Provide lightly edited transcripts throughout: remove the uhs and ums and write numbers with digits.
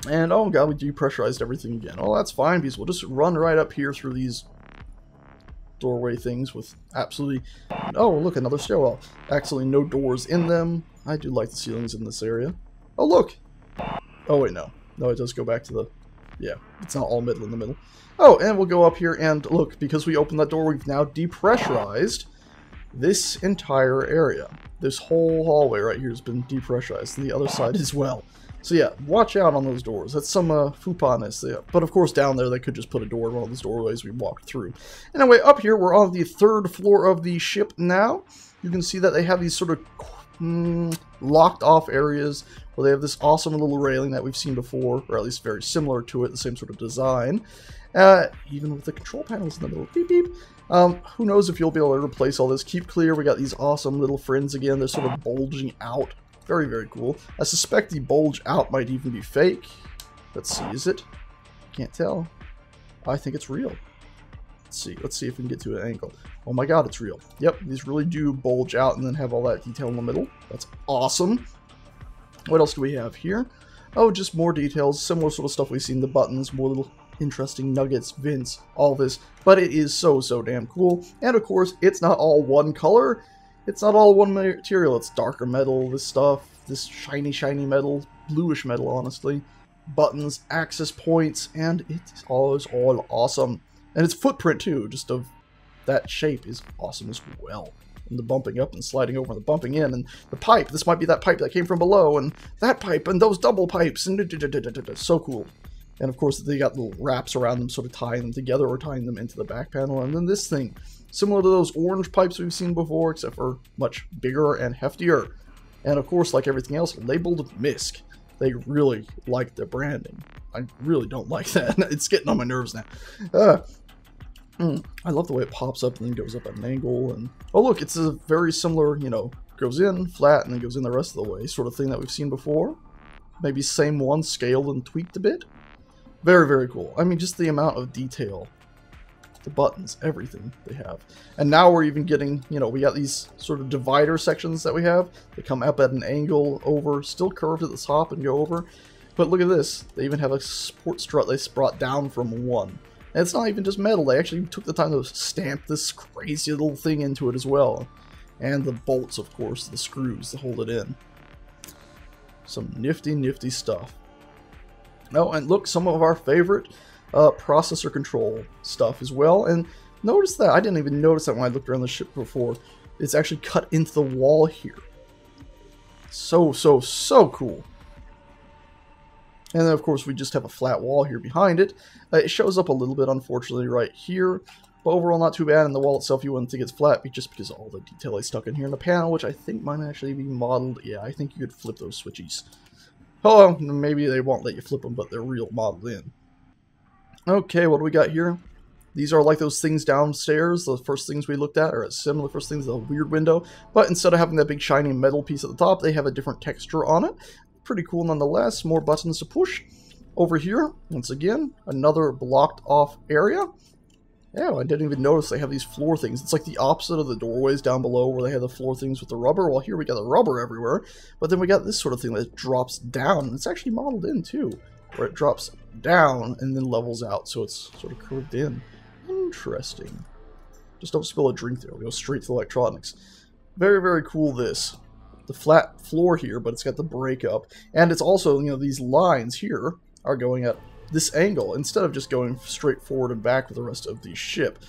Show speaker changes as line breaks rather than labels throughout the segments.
And oh god, we depressurized everything again. Oh, that's fine, because we'll just run right up here through these doorway things with absolutely... Oh, look, another stairwell. Absolutely no doors in them. I do like the ceilings in this area. Oh, look! Oh, wait, no. No, it does go back to the... Yeah, it's not all middle in the middle. Oh, and we'll go up here and look, because we opened that door, we've now depressurized this entire area. This whole hallway right here has been depressurized, and the other side as well. So yeah, watch out on those doors. That's some foopaness. Yeah. But of course down there they could just put a door in one of those doorways we walked through. Anyway, up here we're on the 3rd floor of the ship now. You can see that they have these sort of locked off areas where they have this awesome little railing that we've seen before, or at least very similar to it, the same sort of design. Even with the control panels in the middle. Beep beep. Who knows if you'll be able to replace all this. Keep clear, we got these awesome little friends again. They're sort of bulging out. Very, very cool. I suspect the bulge out might even be fake. Let's see, is it? Can't tell. I think it's real. Let's see if we can get to an angle. Oh my god, it's real. Yep, these really do bulge out and then have all that detail in the middle. That's awesome. What else do we have here? Oh, just more details, similar sort of stuff we've seen, the buttons, more little interesting nuggets, vents, all this. But it is so, so damn cool. And of course, it's not all one color. It's not all one material. It's darker metal, this stuff, this shiny, shiny metal, bluish metal, honestly. Buttons, access points, and it's all awesome. And its footprint, too, just of that shape is awesome as well. And the bumping up and sliding over, and the bumping in, and the pipe. This might be that pipe that came from below, and that pipe, and those double pipes, and so cool. And of course, they got little wraps around them, sort of tying them together or tying them into the back panel. And then this thing, similar to those orange pipes we've seen before, except for much bigger and heftier. And of course, like everything else, labeled MISC. They really like the branding. I really don't like that. It's getting on my nerves now. I love the way it pops up and then goes up at an angle. And oh look, it's a very similar, you know, goes in flat and then goes in the rest of the way sort of thing that we've seen before. Maybe same one, scaled and tweaked a bit. Very, very cool. I mean, just the amount of detail. The buttons, everything they have. And now we're even getting, you know, we got these sort of divider sections that we have. They come up at an angle over, still curved at the top and go over. But look at this. They even have a support strut they brought down from one. And it's not even just metal. They actually took the time to stamp this crazy little thing into it as well. And the bolts, of course, the screws to hold it in. Some nifty, nifty stuff. Oh, and look, some of our favorite processor control stuff as well. And notice that. I didn't even notice that when I looked around the ship before. It's actually cut into the wall here. So, so, so cool. And then, of course, we just have a flat wall here behind it. It shows up a little bit, unfortunately, right here. But overall, not too bad. And the wall itself, you wouldn't think it's flat, just because of all the detail I stuck in here in the panel, which I think might actually be modeled. Yeah, I think you could flip those switchies. Oh, maybe they won't let you flip them, but they're real modeled in. Okay, what do we got here? These are like those things downstairs. The first things we looked at are similar first things, the weird window. But instead of having that big shiny metal piece at the top, they have a different texture on it. Pretty cool nonetheless. More buttons to push. Over here, once again, another blocked off area. Yeah, I didn't even notice they have these floor things. It's like the opposite of the doorways down below where they have the floor things with the rubber. Well, here we got the rubber everywhere. But then we got this sort of thing that drops down. It's actually modeled in too, where it drops down and then levels out. So it's sort of curved in. Interesting. Just don't spill a drink there. We'll go straight to electronics. Very, very cool this. The flat floor here, but it's got the breakup. And it's also, you know, these lines here are going at this angle instead of just going straight forward and back with the rest of the ship.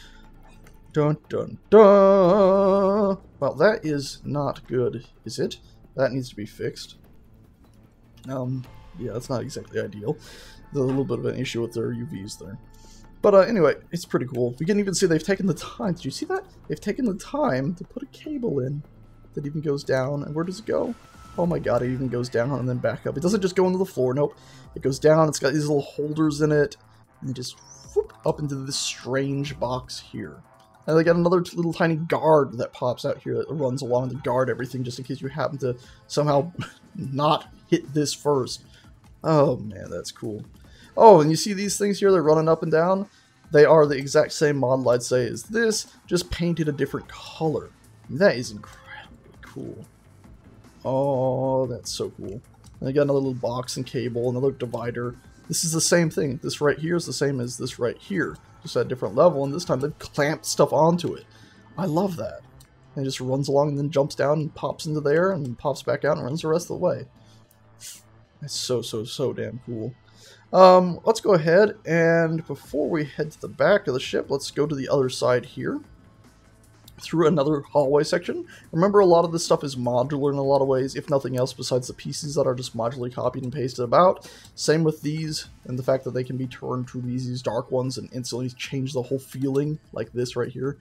Dun dun dun. Well, that is not good, is it? That needs to be fixed. Yeah, that's not exactly ideal. There's a little bit of an issue with their UVs there. But anyway, it's pretty cool. We can even see they've taken the time. Did you see that? They've taken the time to put a cable in that even goes down. And where does it go? Oh my god, it even goes down and then back up. It doesn't just go into the floor, nope. It goes down, it's got these little holders in it, and just whoop, up into this strange box here. And they got another little tiny guard that pops out here that runs along to guard everything, just in case you happen to somehow not hit this first. Oh man, that's cool. Oh, and you see these things here, they're running up and down? They are the exact same model, I'd say, as this, just painted a different color. That is incredibly cool. Oh, that's so cool. And I got another little box and cable, another divider. This is the same thing. This right here is the same as this right here, just at a different level, and this time they've clamped stuff onto it. I love that. And it just runs along and then jumps down and pops into there and pops back out and runs the rest of the way. That's so damn cool. Let's go ahead, and before we head to the back of the ship, let's go to the other side here. Through another hallway section. Remember, a lot of this stuff is modular in a lot of ways, if nothing else besides the pieces that are just modularly copied and pasted about. Same with these, and the fact that they can be turned to these dark ones and instantly change the whole feeling, like this right here.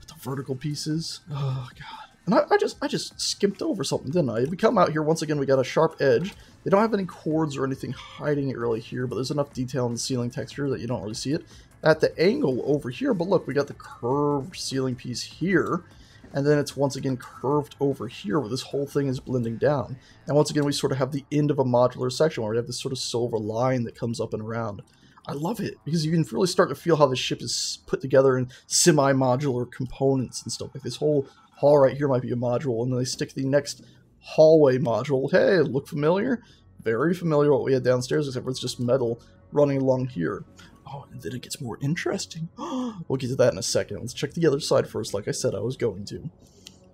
The vertical pieces. Oh, God. And I just skipped over something, didn't I? We come out here, once again, we got a sharp edge. They don't have any cords or anything hiding it really here, but there's enough detail in the ceiling texture that you don't really see it at the angle over here. But look, we got the curved ceiling piece here, and then it's once again curved over here where this whole thing is blending down. And once again, we sort of have the end of a modular section where we have this sort of silver line that comes up and around. I love it, because you can really start to feel how the ship is put together in semi-modular components and stuff. Like this whole hall right here might be a module, and then they stick the next hallway module. Hey, look familiar? Very familiar what we had downstairs, except for it's just metal running along here. Oh, and then it gets more interesting. We'll get to that in a second. Let's check the other side first, like I said I was going to.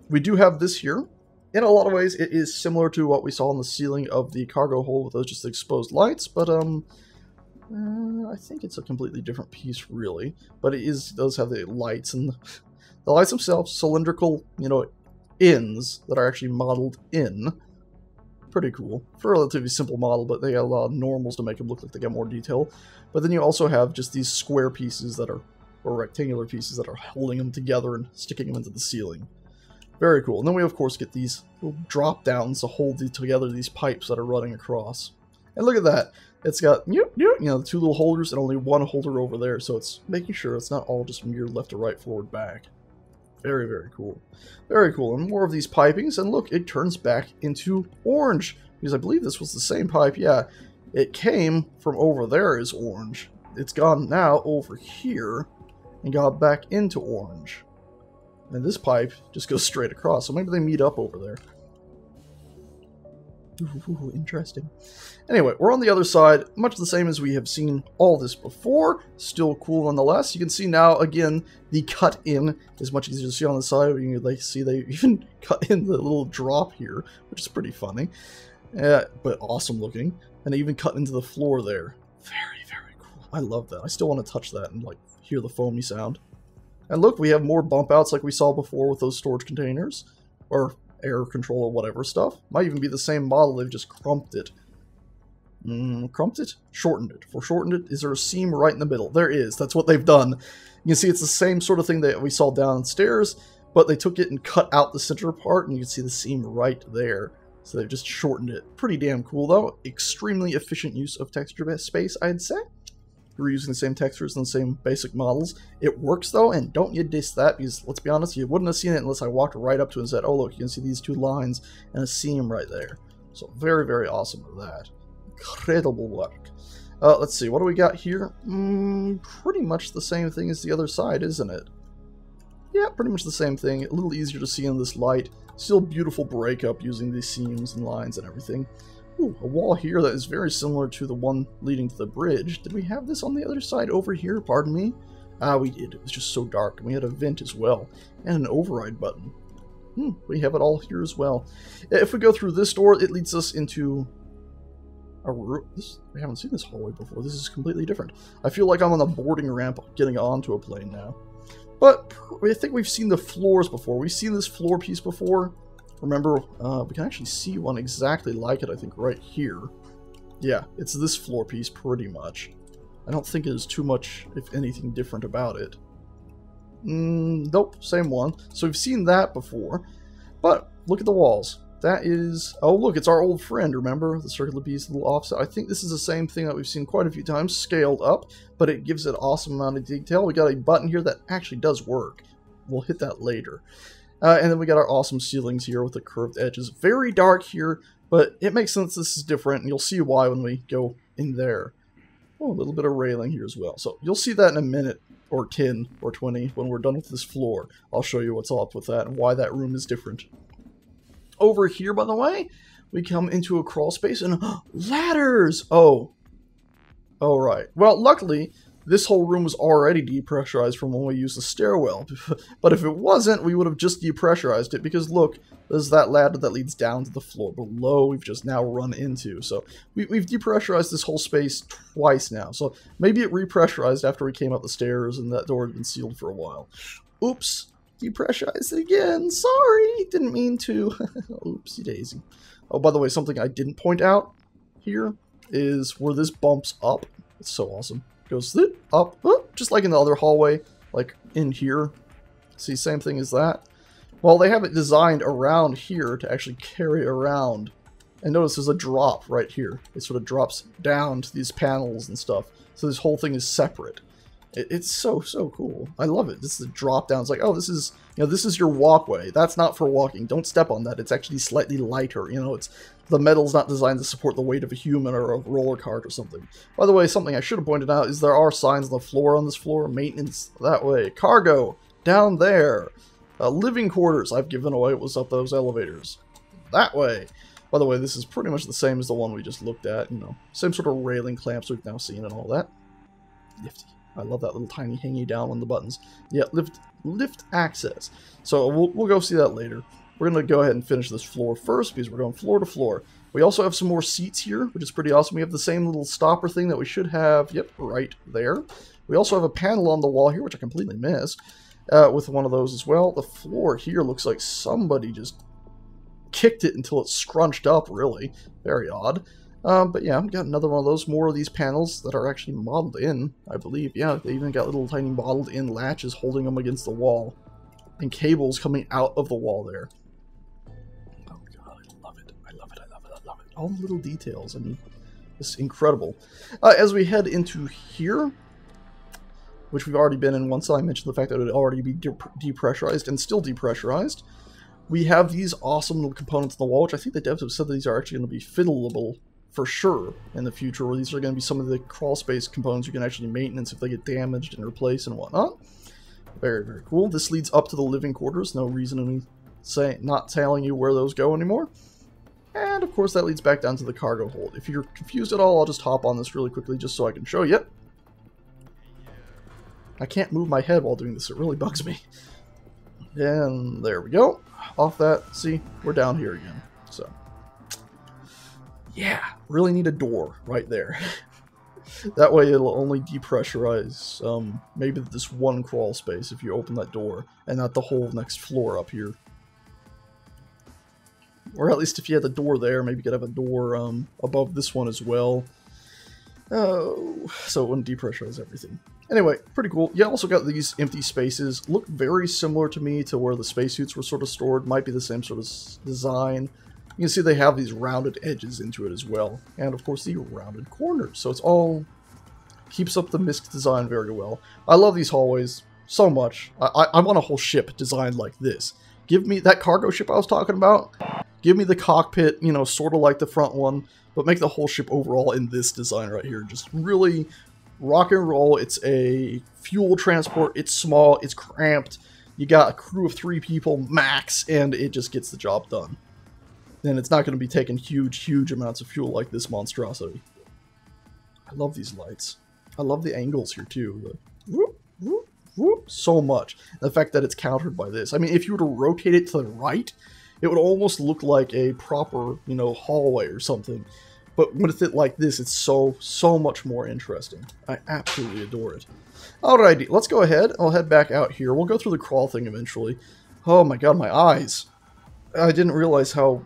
We do have this here. In a lot of ways, it is similar to what we saw on the ceiling of the cargo hold with those just exposed lights, but I think it's a completely different piece, really. But it does have the lights, and the lights themselves, cylindrical, ends that are actually modeled in. Pretty cool. For a relatively simple model, but they got a lot of normals to make them look like they got more detail. But then you also have just these square pieces that are, or rectangular pieces that are holding them together and sticking them into the ceiling. Very cool. And then we of course get these little drop downs to hold together these pipes that are running across. And look at that. It's got, the two little holders and only one holder over there. So it's making sure it's not all just mirrored left to right, forward, back. Very, very cool. Very cool. And more of these pipings. And look, it turns back into orange. Because I believe this was the same pipe. Yeah, it came from over there as orange. It's gone now over here and got back into orange. And this pipe just goes straight across. So maybe they meet up over there. Ooh, interesting. Anyway, we're on the other side, much the same as we have seen all this before. Still cool nonetheless. You can see now, again, the cut in is much easier to see on the side. You can see they even cut in the little drop here, which is pretty funny. But awesome looking. And they even cut into the floor there. Very, very cool. I love that. I still want to touch that and hear the foamy sound. And look, we have more bump outs like we saw before with those storage containers. Or air control or whatever stuff. Might even be the same model, they've just crumped it. Crumped it? Shortened it. For shortened it, is there a seam right in the middle? There is. That's what they've done. You can see it's the same sort of thing that we saw downstairs, but they took it and cut out the center part, and you can see the seam right there. So they've just shortened it. Pretty damn cool, though. Extremely efficient use of texture space, I'd say. We're using the same textures and the same basic models. It works, though, and don't you diss that, because, let's be honest, you wouldn't have seen it unless I walked right up to it and said, oh, look, you can see these two lines and a seam right there. So very, very awesome with that. Incredible work. Let's see, what do we got here? Pretty much the same thing as the other side, isn't it? Yeah, pretty much the same thing. A little easier to see in this light. Still beautiful breakup using these seams and lines and everything. Ooh, a wall here that is very similar to the one leading to the bridge. Did we have this on the other side over here? Pardon me? Ah, we did. It was just so dark. And we had a vent as well. And an override button. We have it all here as well. If we go through this door, it leads us into a room. We haven't seen this hallway before. This is completely different. I feel like I'm on a boarding ramp getting onto a plane now. But I think we've seen the floors before. We've seen this floor piece before. Remember, we can actually see one exactly like it, I think, right here. Yeah, it's this floor piece, pretty much. I don't think there's too much, if anything, different about it. Nope, same one. So we've seen that before. But, look at the walls. That is... Oh, look, it's our old friend, remember? The circular piece, the little offset. I think this is the same thing that we've seen quite a few times, scaled up, but it gives it an awesome amount of detail. We got a button here that actually does work. We'll hit that later. And then we got our awesome ceilings here with the curved edges. Very dark here, but it makes sense this is different, and you'll see why when we go in there. Oh, a little bit of railing here as well. So you'll see that in a minute, or 10, or 20, when we're done with this floor. I'll show you what's up with that and why that room is different. Over here, by the way, we come into a crawl space and ladders! Oh, right. Well, luckily, this whole room was already depressurized from when we used the stairwell. But if it wasn't, we would have just depressurized it, because look, there's that ladder that leads down to the floor below we've just now run into. So we've depressurized this whole space twice now. So maybe it repressurized after we came up the stairs and that door had been sealed for a while. Oops, depressurized it again. Sorry, didn't mean to. Oopsie daisy. Oh, by the way, something I didn't point out here is where this bumps up. It's so awesome. Goes up, just like in the other hallway, like in here. See, same thing as that. Well, they have it designed around here to actually carry around. And notice there's a drop right here. It sort of drops down to these panels and stuff. So this whole thing is separate. It's so cool. I love it. This is a drop down. It's like, oh, this is, you know, this is your walkway. That's not for walking. Don't step on that. It's actually slightly lighter. You know, it's the metal's not designed to support the weight of a human or a roller cart or something. By the way, something I should have pointed out is there are signs on the floor on this floor. Maintenance that way. Cargo down there. Living quarters I've given away was up those elevators. That way. By the way, this is pretty much the same as the one we just looked at. You know, same sort of railing clamps we've now seen and all that. Nifty. I love that little tiny hangy down on the buttons. Yeah, lift access. So we'll go see that later. We're going to go ahead and finish this floor first because we're going floor to floor. We also have some more seats here, which is pretty awesome. We have the same little stopper thing that we should have, yep, right there. We also have a panel on the wall here, which I completely missed, with one of those as well. The floor here looks like somebody just kicked it until it's scrunched up, really. Very odd. But yeah, I've got another one of those, more of these panels that are actually modeled in, I believe. Yeah, they even got little tiny modeled in latches holding them against the wall. And cables coming out of the wall there. Oh god, I love it. I love it, I love it, I love it. All the little details, I mean, it's incredible. As we head into here, which we've already been in once, I mentioned the fact that it would already be depressurized and still depressurized. We have these awesome little components on the wall, which I think the devs have said that these are actually going to be fiddleable for sure in the future, where these are going to be some of the crawl space components you can actually maintenance if they get damaged and replace and whatnot. Very, very cool. This leads up to the living quarters. No reason in me not telling you where those go anymore. And of course that leads back down to the cargo hold. If you're confused at all, I'll just hop on this really quickly just so I can show you. I can't move my head while doing this. It really bugs me. And there we go. Off that. See, we're down here again. So, yeah, really need a door right there. That way it'll only depressurize maybe this one crawl space if you open that door, and not the whole next floor up here. Or at least if you had the door there, maybe you could have a door above this one as well. Oh, so it wouldn't depressurize everything. Anyway, pretty cool. You also got these empty spaces. Look very similar to me to where the spacesuits were sort of stored. Might be the same sort of design. You can see they have these rounded edges into it as well. And of course the rounded corners. So it's all keeps up the MISC design very well. I love these hallways so much. I want a whole ship designed like this. Give me that cargo ship I was talking about. Give me the cockpit, you know, sort of like the front one, but make the whole ship overall in this design right here. Just really rock and roll. It's a fuel transport. It's small. It's cramped. You got a crew of 3 people max, and it just gets the job done. And it's not going to be taking huge amounts of fuel like this monstrosity. I love these lights. I love the angles here too. The whoop, whoop, whoop, so much. The fact that it's countered by this. I mean, if you were to rotate it to the right, it would almost look like a proper, you know, hallway or something. But with it like this, it's so much more interesting. I absolutely adore it. Alrighty, let's go ahead. I'll head back out here. We'll go through the crawl thing eventually. Oh my god, my eyes. I didn't realize how...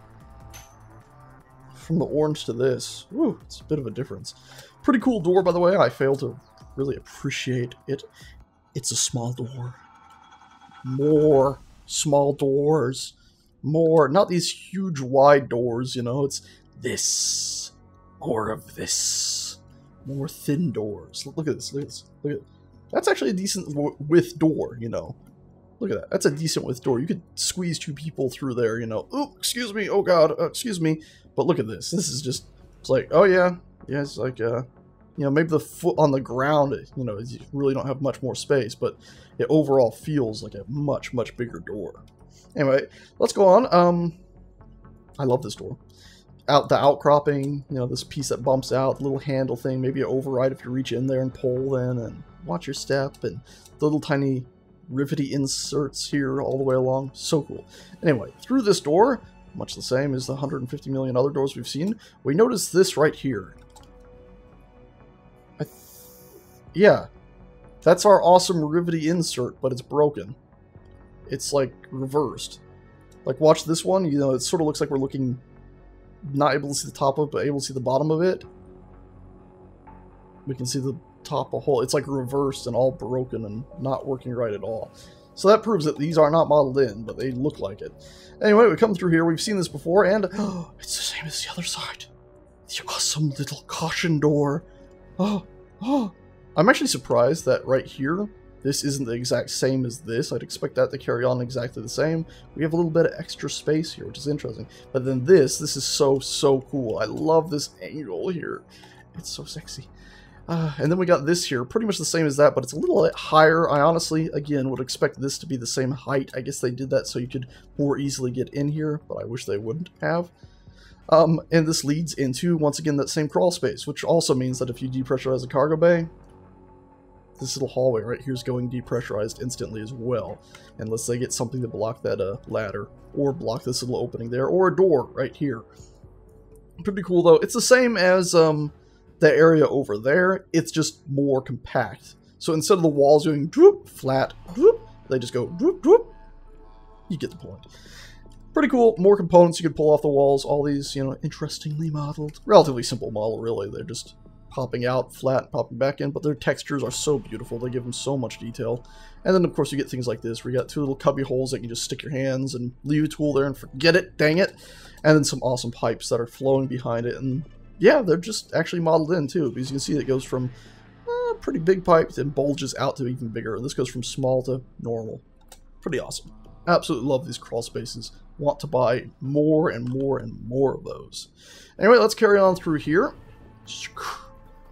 from the orange to this. Woo, it's a bit of a difference. Pretty cool door, by the way. I failed to really appreciate it. It's a small door. More small doors. More, not these huge wide doors, you know. It's this. More of this. More thin doors. Look at this. Look at this. Look at it. That's actually a decent width door, you know. Look at that. That's a decent width door. You could squeeze 2 people through there, you know. Oh, excuse me. Oh, God. Excuse me. But look at this. This is just, it's like, oh, yeah. Yeah, it's like, you know, maybe the foot on the ground, you know, you really don't have much more space, but it overall feels like a much bigger door. Anyway, let's go on. I love this door. out the outcropping, you know, this piece that bumps out, the little handle thing, maybe an override if you reach in there and pull then, and watch your step, and the little tiny rivety inserts here all the way along. So cool. Anyway, through this door, much the same as the 150 million other doors we've seen, we notice this right here. Yeah, that's our awesome rivety insert, but it's broken. It's like reversed. Like watch this one, you know, it sort of looks like we're looking, not able to see the top of it, but able to see the bottom of it. We can see the top a whole, it's like reversed and all broken and not working right at all. So that proves that these are not modeled in, but they look like it. Anyway, we come through here, we've seen this before, and it's the same as the other side. The awesome little caution door. I'm actually surprised that right here, this isn't the exact same as this. I'd expect that to carry on exactly the same. We have a little bit of extra space here, which is interesting. But then this is so cool. I love this angle here. It's so sexy. And then we got this here, pretty much the same as that, but it's a little bit higher. I honestly, again, would expect this to be the same height. I guess they did that so you could more easily get in here, but I wish they wouldn't have. And this leads into, once again, that same crawl space, which also means that if you depressurize a cargo bay, this little hallway right here is going depressurized instantly as well, unless they get something to block that ladder, or block this little opening there, or a door right here. Pretty cool though. It's the same as the area over there, it's just more compact. So instead of the walls doing droop, flat, droop, they just go droop, droop. You get the point. Pretty cool. More components you can pull off the walls. All these, you know, interestingly modeled. Relatively simple model, really. They're just popping out flat, popping back in, but their textures are so beautiful. They give them so much detail. And then, of course, you get things like this, where you got two little cubby holes that you can just stick your hands and leave a tool there and forget it, dang it. And then some awesome pipes that are flowing behind it. And yeah, they're just actually modeled in, too, because you can see it goes from a pretty big pipe and bulges out to even bigger. And this goes from small to normal. Pretty awesome. Absolutely love these crawl spaces. Want to buy more and more and more of those. Anyway, let's carry on through here.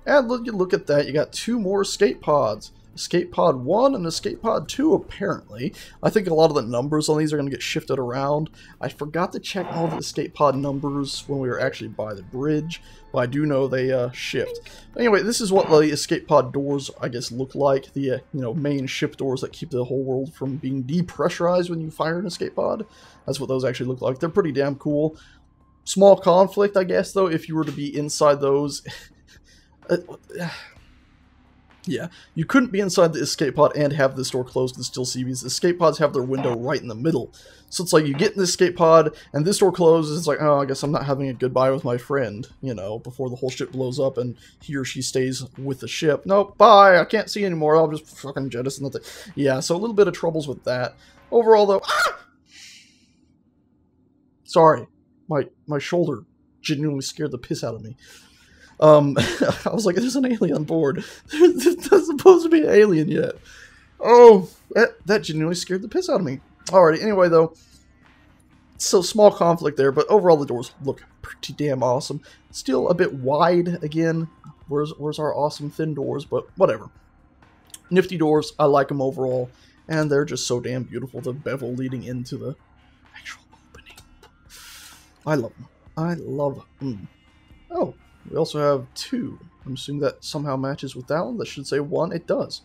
And look at that, you got two more escape pods. Escape pod 1 and escape pod 2, apparently. I think a lot of the numbers on these are going to get shifted around. I forgot to check all the escape pod numbers when we were actually by the bridge, but I do know they shift. Anyway, this is what the escape pod doors, I guess, look like. The you know, main ship doors that keep the whole world from being depressurized when you fire an escape pod. That's what those actually look like. They're pretty damn cool. Small conflict, I guess, though, if you were to be inside those. Yeah, you couldn't be inside the escape pod and have this door closed and still see these. Escape pods have their window right in the middle. So it's like you get in the escape pod and this door closes, it's like, oh, I guess I'm not having a goodbye with my friend, you know, before the whole ship blows up and he or she stays with the ship. Nope, bye, I can't see you anymore, I'll just fucking jettison the thing. Yeah, so a little bit of troubles with that. Overall, though, sorry, my shoulder genuinely scared the piss out of me. I was like, there's an alien on board. There's not supposed to be an alien yet. Oh, that genuinely scared the piss out of me. Alrighty, anyway, though. So, small conflict there, but overall the doors look pretty damn awesome. Still a bit wide, again. Where's our awesome thin doors, but whatever. Nifty doors, I like them overall. And they're just so damn beautiful, the bevel leading into the actual opening. I love them. I love them. Oh. We also have 2. I'm assuming that somehow matches with that one. That should say 1. It does.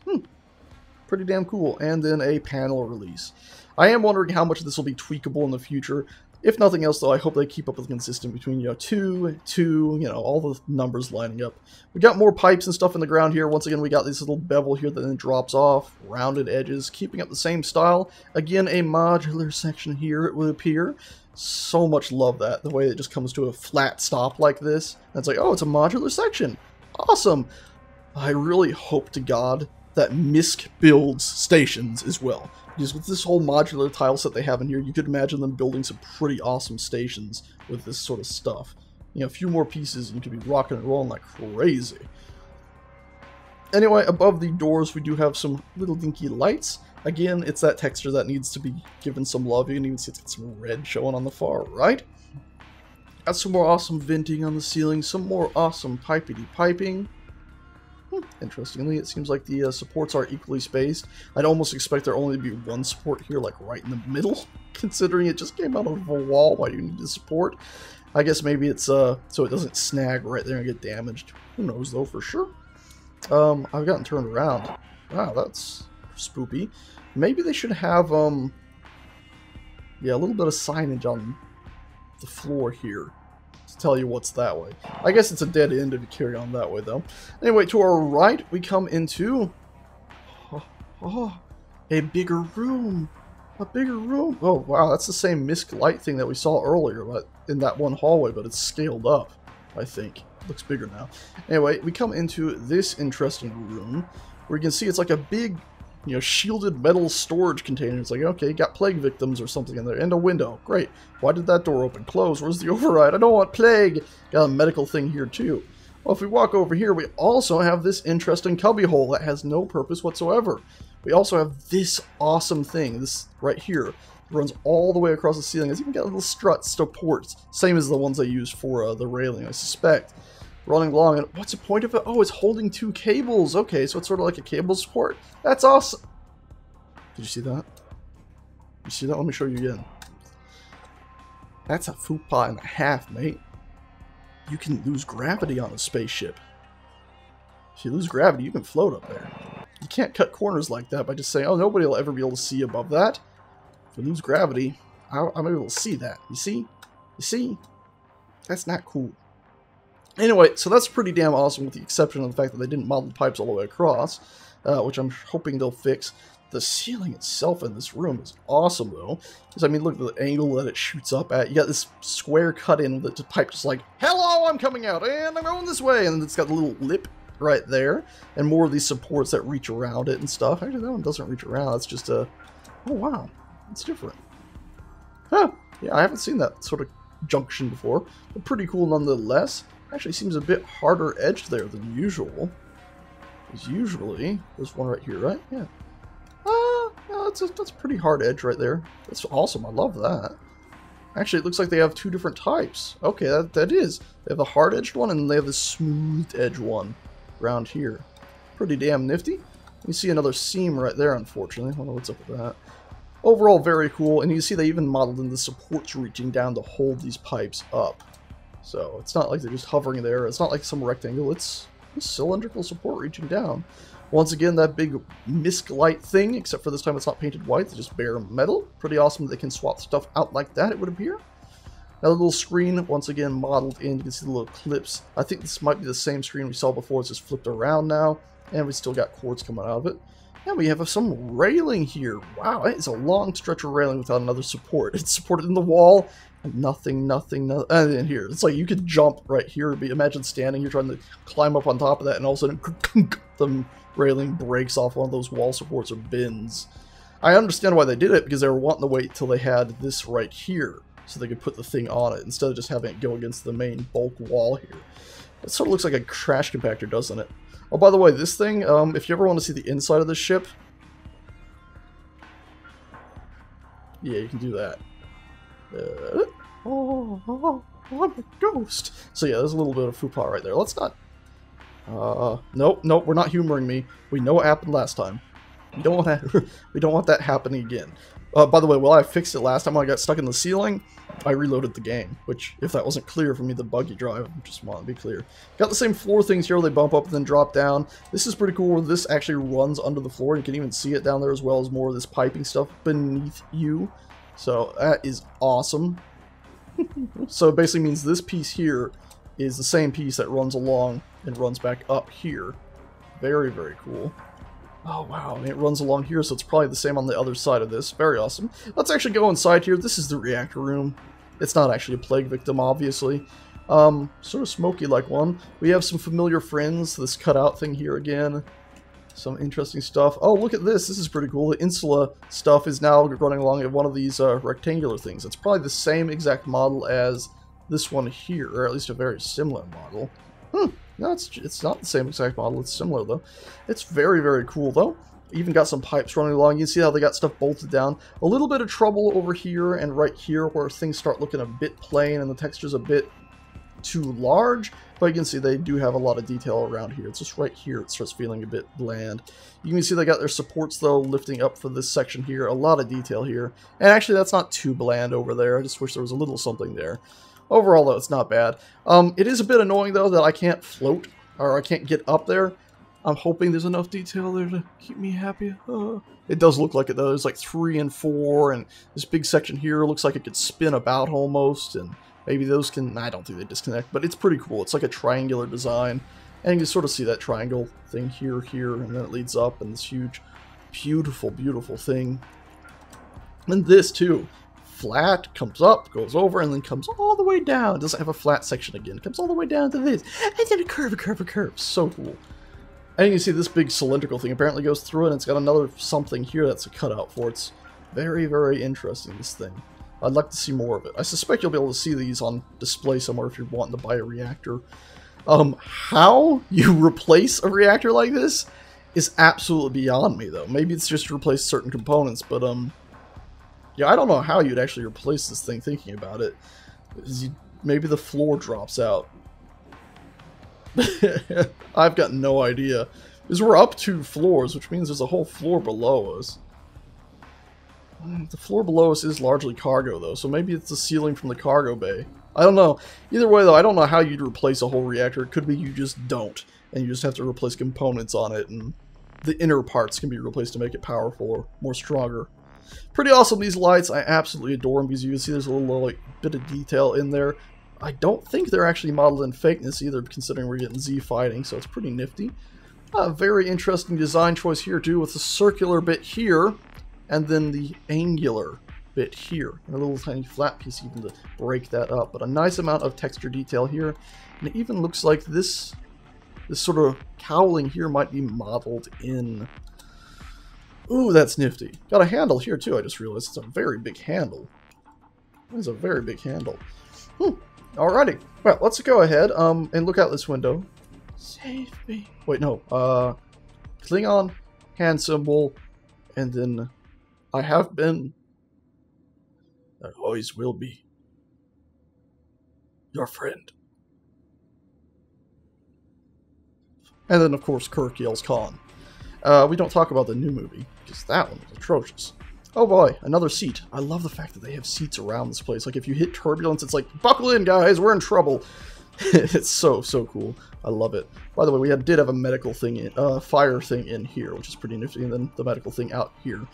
Pretty damn cool. And then a panel release. I am wondering how much this will be tweakable in the future. If nothing else, though, I hope they keep up with the consistent between, you know, 2, you know, all the numbers lining up. We got more pipes and stuff in the ground here. Once again, we got this little bevel here that then drops off. Rounded edges, keeping up the same style. Again, a modular section here, it would appear. So much love that, the way it just comes to a flat stop like this. And it's like, oh, it's a modular section. Awesome. I really hope to God that MISC builds stations as well. Because with this whole modular tile set they have in here, you could imagine them building some pretty awesome stations with this sort of stuff. You know, a few more pieces and you could be rocking and rolling like crazy. Anyway, above the doors we do have some little dinky lights. Again, it's that texture that needs to be given some love. You can even see it's got some red showing on the far right. Got some more awesome venting on the ceiling, some more awesome piping. Interestingly, it seems like the supports are equally spaced. I'd almost expect there only to be one support here, like right in the middle, considering it just came out of a wall while you need the support. I guess maybe it's so it doesn't snag right there and get damaged. Who knows though for sure. I've gotten turned around. Wow, that's spoopy. Maybe they should have yeah, a little bit of signage on the floor here to tell you what's that way. I guess it's a dead end if you carry on that way though. Anyway, to our right we come into a bigger room. A bigger room. Oh wow, that's the same misc light thing that we saw earlier, but in that one hallway, but it's scaled up, I think. Looks bigger now. Anyway, we come into this interesting room where you can see it's like a big, you know, shielded metal storage container. It's like, okay, got plague victims or something in there, and a window. Great. Why did that door open? Close. Where's the override? I don't want plague. Got a medical thing here too. Well, if we walk over here, we also have this interesting cubbyhole that has no purpose whatsoever. We also have this awesome thing, this right here. It runs all the way across the ceiling. It's even got little strut supports, same as the ones I used for the railing, I suspect. Running along, and what's the point of it? Oh, it's holding two cables. Okay, so it's sort of like a cable support. That's awesome. Did you see that? You see that? Let me show you again. That's a fupa and a half, mate. You can lose gravity on a spaceship. If you lose gravity, you can float up there. You can't cut corners like that by just saying, oh, nobody will ever be able to see above that. If you lose gravity, I'm able to see that. You see? You see? That's not cool. Anyway, so that's pretty damn awesome with the exception of the fact that they didn't model the pipes all the way across, which I'm hoping they'll fix. The ceiling itself in this room is awesome, though. Because, I mean, look at the angle that it shoots up at. You got this square cut in that the pipe just like, hello, I'm coming out, and I'm going this way. And it's got a little lip right there, and more of these supports that reach around it and stuff. Actually, that one doesn't reach around. It's just a, oh, wow, it's different. Huh, yeah, I haven't seen that sort of junction before, but pretty cool nonetheless. Actually seems a bit harder edged there than usual. Because usually, there's one right here, right? Yeah. No, that's a pretty hard edge right there. That's awesome. I love that. Actually, it looks like they have two different types. Okay, that is. They have a hard-edged one, and they have this smooth-edged one around here. Pretty damn nifty. You see another seam right there, unfortunately. I don't know what's up with that. Overall, very cool. And you see they even modeled in the supports reaching down to hold these pipes up. So it's not like they're just hovering there. It's not like some rectangle. It's a cylindrical support reaching down. Once again, that big misc light thing, except for this time it's not painted white, it's just bare metal. Pretty awesome that they can swap stuff out like that, it would appear. Now the little screen, once again, modeled in. You can see the little clips. I think this might be the same screen we saw before. It's just flipped around now. And we still got cords coming out of it. And we have some railing here. Wow, it's a long stretch of railing without another support. It's supported in the wall. And nothing. And in here, it's like you could jump right here. Imagine standing here trying to climb up on top of that, and all of a sudden, the railing breaks off one of those wall supports or bins. I understand why they did it, because they were wanting to wait till they had this right here, so they could put the thing on it, instead of just having it go against the main bulk wall here. It sort of looks like a trash compactor, doesn't it? Oh, by the way, this thing, if you ever want to see the inside of the ship, yeah, you can do that. I'm a ghost. So yeah, there's a little bit of fupa right there. Let's not... nope, we're not humoring me. We know what happened last time. We don't want that happening again. By the way, while I fixed it last time when I got stuck in the ceiling, I reloaded the game, which, if that wasn't clear for me, the buggy drive, I just want to be clear. Got the same floor things here, they bump up and then drop down. This is pretty cool where this actually runs under the floor. You can even see it down there, as well as more of this piping stuff beneath you. So that is awesome. So it basically means this piece here is the same piece that runs along and runs back up here. Very, very cool. Oh wow, and it runs along here, so it's probably the same on the other side of this. Very awesome. Let's actually go inside here. This is the reactor room. It's not actually a plague victim, obviously. Sort of smoky like one. We have some familiar friends. This cutout thing here again. Some interesting stuff. Oh, look at this. This is pretty cool. The insula stuff is now running along at one of these rectangular things. It's probably the same exact model as this one here, or at least a very similar model. No, it's not the same exact model. It's similar, though. It's very, very cool, though. Even got some pipes running along. You can see how they got stuff bolted down. A little bit of trouble over here and right here where things start looking a bit plain and the texture's a bit too large. But you can see they do have a lot of detail around here. It's just right here it starts feeling a bit bland. You can see they got their supports, though, lifting up for this section here. A lot of detail here. And actually, that's not too bland over there. I just wish there was a little something there. Overall, though, it's not bad. It is a bit annoying, though, that I can't float, or I can't get up there. I'm hoping there's enough detail there to keep me happy. It does look like it, though. There's like 3 and 4, and this big section here looks like it could spin about almost, and maybe those can... I don't think they disconnect, but it's pretty cool. It's like a triangular design, and you can sort of see that triangle thing here, and then it leads up, and this huge, beautiful, beautiful thing. And this, too. Flat, comes up, goes over, and then comes all the way down. It doesn't have a flat section again. It comes all the way down to this, and then a curve. So cool. And you can see this big cylindrical thing apparently goes through it, and it's got another something here that's a cutout for it. It's very, very interesting, this thing. I'd like to see more of it. I suspect you'll be able to see these on display somewhere if you're wanting to buy a reactor. How you replace a reactor like this is absolutely beyond me, though. Maybe it's just to replace certain components, but, yeah, I don't know how you'd actually replace this thing thinking about it. Maybe the floor drops out. I've got no idea. Because we're up 2 floors, which means there's a whole floor below us. The floor below us is largely cargo, though, so maybe it's the ceiling from the cargo bay. I don't know. Either way, though, I don't know how you'd replace a whole reactor. It could be you just don't, and you just have to replace components on it, and the inner parts can be replaced to make it powerful or more stronger. Pretty awesome, these lights. I absolutely adore them because you can see there's a little like bit of detail in there. I don't think they're actually modeled in fakeness either, considering we're getting Z fighting, so it's pretty nifty. Very interesting design choice here, too, with the circular bit here, and then the angular bit here. And a little tiny flat piece even to break that up. But a nice amount of texture detail here. And it even looks like this sort of cowling here might be modeled in. Ooh, that's nifty. Got a handle here, too, I just realized. It's a very big handle. It's a very big handle. Alrighty. Well, let's go ahead and look out this window. Save me. Wait, no. Klingon, hand symbol, and then I have been. I always will be. Your friend. And then, of course, Kirk yells Khan. We don't talk about the new movie, because that one was atrocious. Oh boy, another seat. I love the fact that they have seats around this place. Like, if you hit turbulence, it's like, buckle in, guys, we're in trouble. It's so cool. I love it. By the way, we did have a medical thing, fire thing in here, which is pretty nifty, and then the medical thing out here.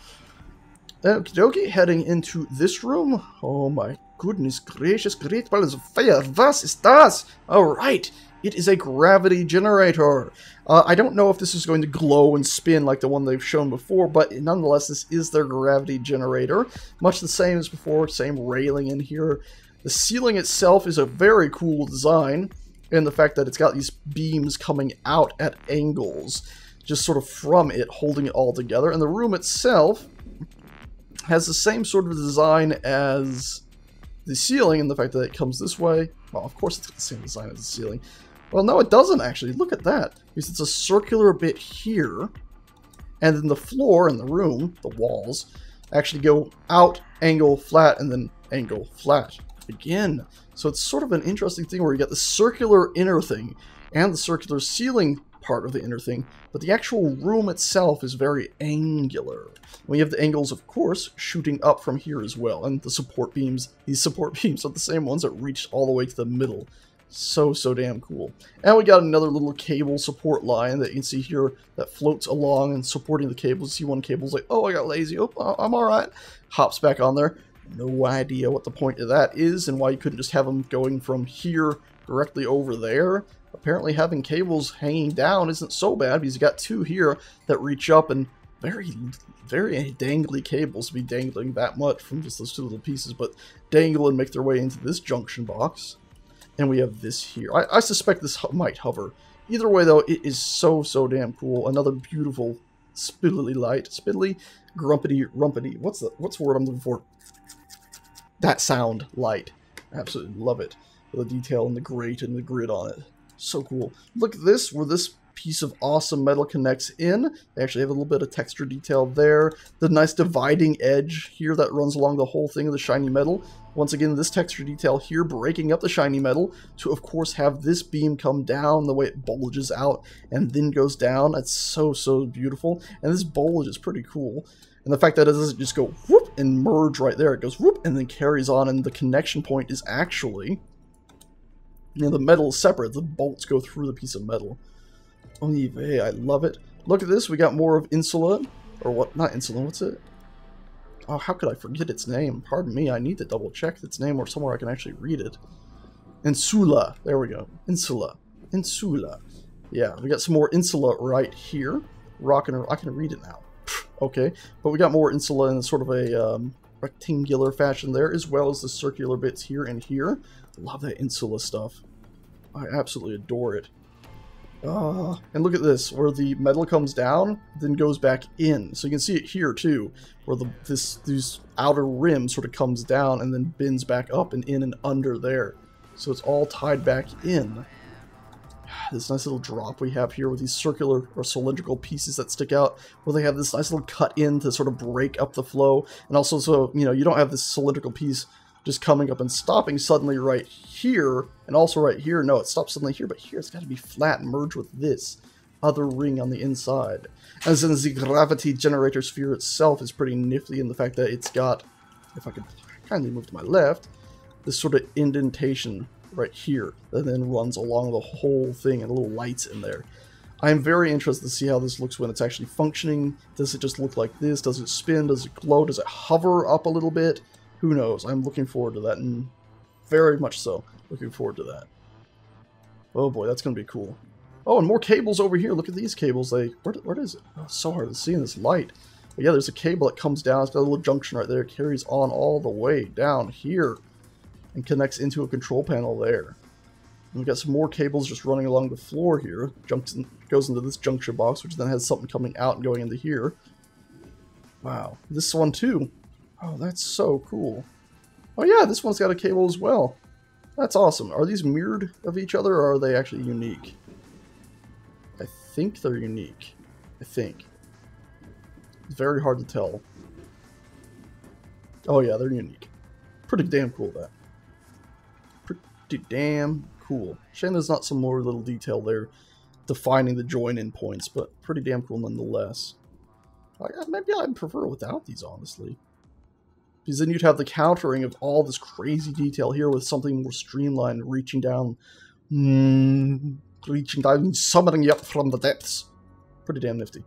Okie dokie, heading into this room. Oh my goodness gracious, great balance of fire. Was ist das? Alright, it is a gravity generator. I don't know if this is going to glow and spin like the one they've shown before, but nonetheless, this is their gravity generator. Much the same as before, same railing in here. The ceiling itself is a very cool design, and the fact that it's got these beams coming out at angles, just sort of from it, holding it all together. And the room itself has the same sort of design as the ceiling, and the fact that it comes this way. Well, of course it's got the same design as the ceiling. Well, no, it doesn't actually. Look at that. Because it's a circular bit here, and then the floor in the room, the walls, actually go out, angle, flat, and then angle, flat again. So it's sort of an interesting thing where you get the circular inner thing and the circular ceiling part of the inner thing, but the actual room itself is very angular. We have the angles, of course, shooting up from here as well, and the support beams. These support beams are the same ones that reach all the way to the middle. So damn cool. And we got another little cable support line that you can see here that floats along and supporting the cables. You see one cable's like, oh, I got lazy. Oh, I'm alright. Hops back on there. No idea what the point of that is and why you couldn't just have them going from here directly over there. Apparently having cables hanging down isn't so bad because you got 2 here that reach up, and very dangly cables to be dangling that much from just those 2 little pieces, but dangle and make their way into this junction box. And we have this here. I suspect this might hover. Either way, though, it is so damn cool. Another beautiful spiddly light. Spiddly, grumpity, rumpity. What's the word I'm looking for? That sound light. Absolutely love it. The detail and the grate and the grid on it. So cool. Look at this, where this piece of awesome metal connects in. They actually have a little bit of texture detail there. The nice dividing edge here that runs along the whole thing of the shiny metal. Once again, this texture detail here breaking up the shiny metal to, of course, have this beam come down the way it bulges out and then goes down. That's so beautiful. And this bulge is pretty cool. And the fact that it doesn't just go whoop and merge right there. It goes whoop and then carries on, and the connection point is actually You know, the metal is separate. The bolts go through the piece of metal. Oy vey, I love it. Look at this. We got more of Insula. Or what? Not Insula. What's it? Oh, how could I forget its name? Pardon me. I need to double check its name or somewhere I can actually read it. Insula. There we go. Insula. Insula. Yeah, we got some more Insula right here. I can read it now. Okay. But we got more Insula in sort of a rectangular fashion there, as well as the circular bits here and here. Love that Insula stuff. I absolutely adore it. And look at this, where the metal comes down, then goes back in. So you can see it here too, where these outer rim sort of comes down and then bends back up and in and under there. So it's all tied back in. This nice little drop we have here with these circular or cylindrical pieces that stick out, where they have this nice little cut in to sort of break up the flow. And also, so, you know, you don't have this cylindrical piece just coming up and stopping suddenly right here, and also right here. No, it stops suddenly here, but here it's got to be flat and merge with this other ring on the inside. As in the gravity generator sphere itself is pretty nifty in the fact that it's got, if I could kindly move to my left, this sort of indentation right here that then runs along the whole thing and little lights in there. I'm very interested to see how this looks when it's actually functioning. Does it just look like this? Does it spin? Does it glow? Does it hover up a little bit? Who knows? I'm looking forward to that, and very much so looking forward to that. Oh boy, that's going to be cool. Oh, and more cables over here. Look at these cables. Where is it? Oh, it's so hard to see in this light. But yeah, there's a cable that comes down. It's got a little junction right there. It carries on all the way down here and connects into a control panel there. And we've got some more cables just running along the floor here. Goes into this junction box, which then has something coming out and going into here. Wow. This one too. Oh, that's so cool. Oh yeah, this one's got a cable as well. That's awesome. Are these mirrored of each other, or are they actually unique? I think they're unique. I think. It's very hard to tell. Oh yeah, they're unique. Pretty damn cool, that. Pretty damn cool. Shame there's not some more little detail there defining the join-in points, but pretty damn cool nonetheless. Maybe I'd prefer without these, honestly. Because then you'd have the countering of all this crazy detail here with something more streamlined, reaching down, summoning you up from the depths. Pretty damn nifty.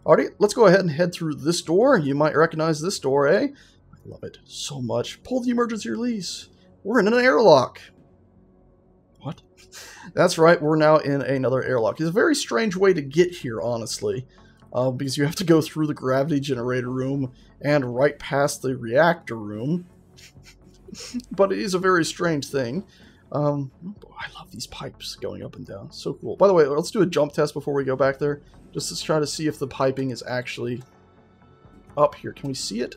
Alrighty, let's go ahead and head through this door. You might recognize this door, eh? I love it so much. Pull the emergency release. We're in an airlock. What? That's right, we're now in another airlock. It's a very strange way to get here, honestly. Because you have to go through the gravity generator room and right past the reactor room. But it is a very strange thing. I love these pipes going up and down. So cool. By the way, let's do a jump test before we go back there. Just to try to see if the piping is actually up here. Can we see it?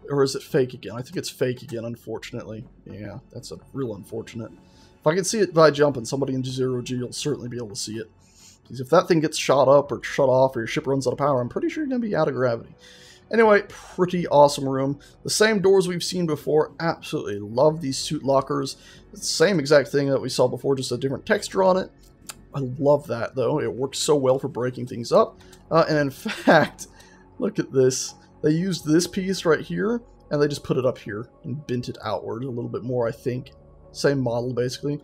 Or is it fake again? I think it's fake again, unfortunately. Yeah, that's real unfortunate. If I can see it by jumping, somebody in zero-G will certainly be able to see it. Because if that thing gets shot up or shut off or your ship runs out of power, I'm pretty sure you're going to be out of gravity. Anyway, pretty awesome room. The same doors we've seen before. Absolutely love these suit lockers. It's the same exact thing that we saw before, just a different texture on it. I love that, though. It works so well for breaking things up. And in fact, look at this. They used this piece right here, and they just put it up here and bent it outward a little bit more, I think. Same model, basically.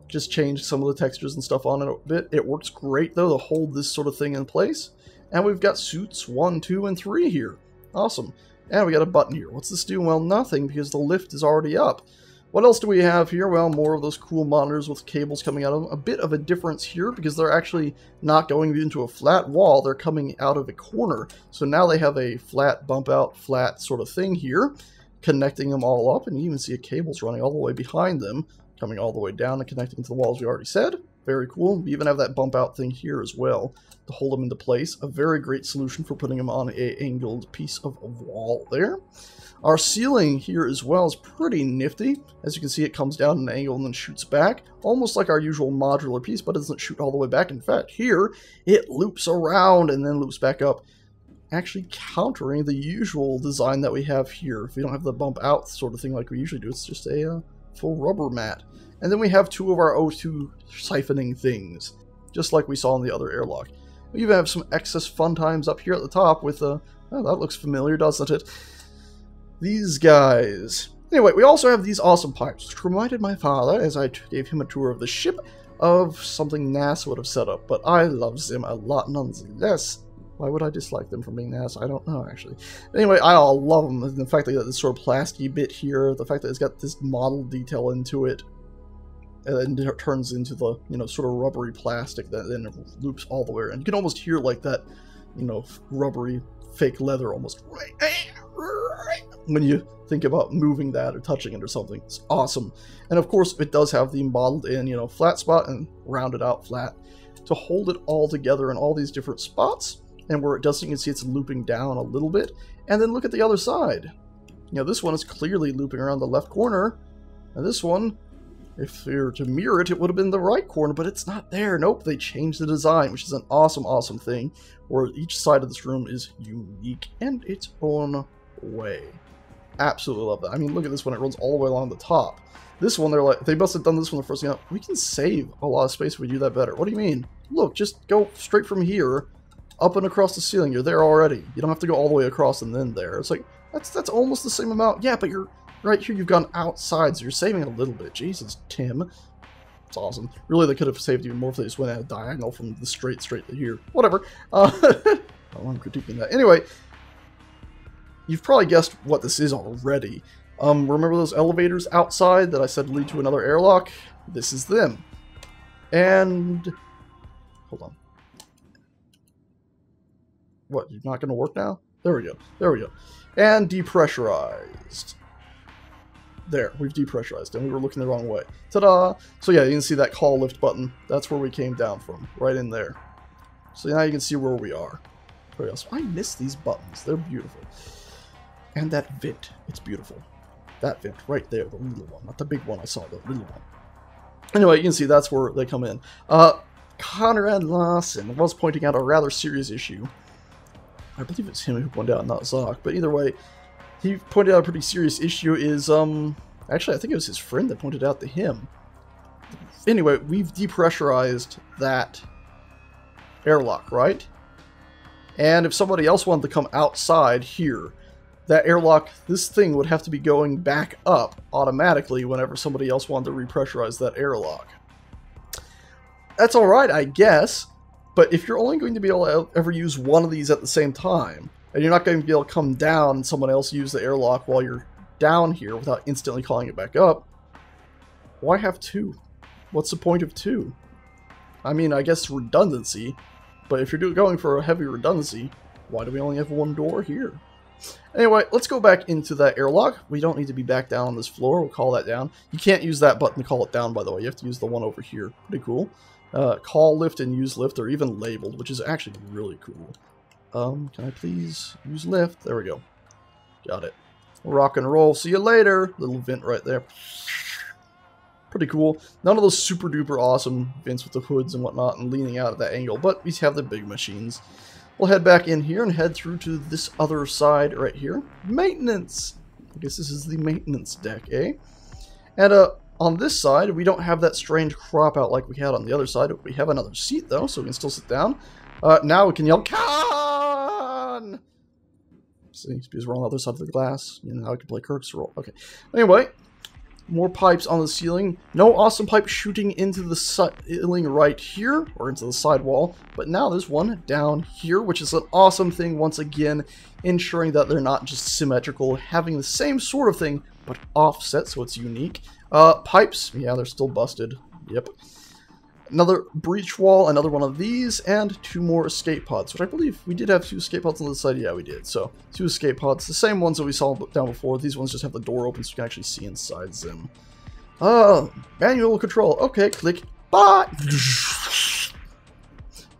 Just changed some of the textures and stuff on it a bit. It works great, though, to hold this sort of thing in place. And we've got suits 1, 2, and 3 here. Awesome. And we got a button here. What's this do? Well, nothing, because the lift is already up. What else do we have here? Well, more of those cool monitors with cables coming out of them. A bit of a difference here, because they're actually not going into a flat wall. They're coming out of a corner. So now they have a flat, bump out, flat sort of thing here, connecting them all up. And you even see a cables running all the way behind them, coming all the way down and connecting to the walls we already said. Very cool. We even have that bump out thing here as well to hold them into place. A very great solution for putting them on a angled piece of wall there. Our ceiling here as well is pretty nifty. As you can see, it comes down an angle and then shoots back, almost like our usual modular piece, but it doesn't shoot all the way back. In fact, here, it loops around and then loops back up, actually countering the usual design that we have here. If we don't have the bump out sort of thing like we usually do, it's just a full rubber mat. And then we have two of our O2 siphoning things, just like we saw in the other airlock. We even have some excess fun times up here at the top with oh, that looks familiar, doesn't it? These guys. Anyway, we also have these awesome pipes, which reminded my father, as I gave him a tour of the ship, of something NASA would have set up, but I love them a lot nonetheless. Why would I dislike them for being NASA? I don't know, actually. Anyway, I all love them. And the fact that they got this sort of plasticky bit here, the fact that it's got this model detail into it, and then it turns into the, sort of rubbery plastic that then loops all the way around. You can almost hear, like, that, rubbery fake leather almost when you think about moving that or touching it or something. It's awesome. And of course, it does have the modeled in, flat spot and rounded out flat to hold it all together in all these different spots. And where it doesn't, you can see it's looping down a little bit. And then look at the other side. This one is clearly looping around the left corner. And this one, if you were to mirror it, it would have been the right corner, but it's not there. Nope, they changed the design, which is an awesome, awesome thing, where each side of this room is unique in its own way. Absolutely love that. I mean, look at this one. It runs all the way along the top. This one, they must have done this one the first thing out. We can save a lot of space if we do that better. What do you mean? Look, just go straight from here, up and across the ceiling. You're there already. You don't have to go all the way across and then there. It's like, that's almost the same amount. Yeah, but you're right here. You've gone outside, so you're saving a little bit. Jesus, Tim. It's awesome. Really, they could have saved even more if they just went at a diagonal from the straight to here. Whatever. I'm critiquing that. Anyway, you've probably guessed what this is already. Remember those elevators outside that I said lead to another airlock? This is them. And... hold on. What, you're not going to work now? There we go. There we go. And depressurized. There, we've depressurized, and we were looking the wrong way. Ta-da! So yeah, you can see that call lift button. That's where we came down from, right in there. So now you can see where we are. Where else? I miss these buttons. They're beautiful. And that vent. It's beautiful. That vent right there, the little one. Not the big one I saw, the little one. Anyway, you can see that's where they come in. Conrad Lawson was pointing out a rather serious issue. I believe it's him who pointed out, not Zoc. But either way, he pointed out a pretty serious issue is, actually, I think it was his friend that pointed out to him. Anyway, we've depressurized that airlock, right? And if somebody else wanted to come outside here, that airlock, this thing would have to be going back up automatically whenever somebody else wanted to repressurize that airlock. That's alright, I guess, but if you're only going to be able to ever use one of these at the same time, and you're not going to be able to come down and someone else use the airlock while you're down here without instantly calling it back up, why have two? What's the point of two? I mean, I guess redundancy, but if you're going for a heavy redundancy, why do we only have one door here? Anyway, let's go back into that airlock. We don't need to be back down on this floor. We'll call that down. You can't use that button to call it down, by the way. You have to use the one over here. Pretty cool. Call lift and use lift are even labeled, which is actually really cool. Can I please use lift? There we go. Got it. Rock and roll. See you later. Little vent right there. Pretty cool. None of those super duper awesome vents with the hoods and whatnot and leaning out at that angle, but we have the big machines. We'll head back in here and head through to this other side right here. Maintenance! I guess this is the maintenance deck, eh? And on this side, we don't have that strange crop out like we had on the other side. We have another seat, though, so we can still sit down. Now we can yell, Khan! See, because we're on the other side of the glass. You know, now we can play Kirk's role. Okay. Anyway, more pipes on the ceiling. No awesome pipe shooting into the ceiling right here, or into the sidewall, but now there's one down here, which is an awesome thing, once again, ensuring that they're not just symmetrical, having the same sort of thing, but offset, so it's unique. Pipes, yeah, they're still busted. Yep. Another breach wall, another one of these, and two more escape pods, which I believe we did have two escape pods on the side. Yeah, we did. So, two escape pods, the same ones that we saw down before. These ones just have the door open so you can actually see inside them. Manual control. Okay, click. Bye!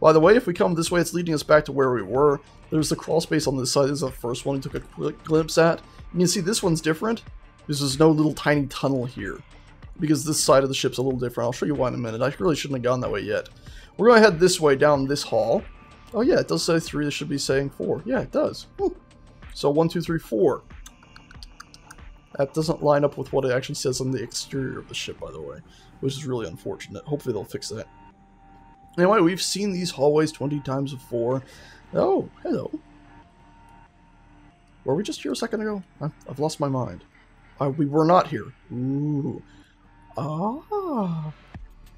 By the way, if we come this way, it's leading us back to where we were. There's the crawl space on this side. This is the first one we took a quick glimpse at. You can see this one's different. There's no little tiny tunnel here, because this side of the ship's a little different. I'll show you why in a minute. I really shouldn't have gone that way yet. We're going to head this way down this hall. Oh yeah, it does say 3. This should be saying 4. Yeah, it does. Whew. So 1, 2, 3, 4. That doesn't line up with what it actually says on the exterior of the ship, by the way, which is really unfortunate. Hopefully they'll fix that. Anyway, we've seen these hallways 20 times before. Oh, hello. Were we just here a second ago? I've lost my mind. We were not here. Ooh. Ah.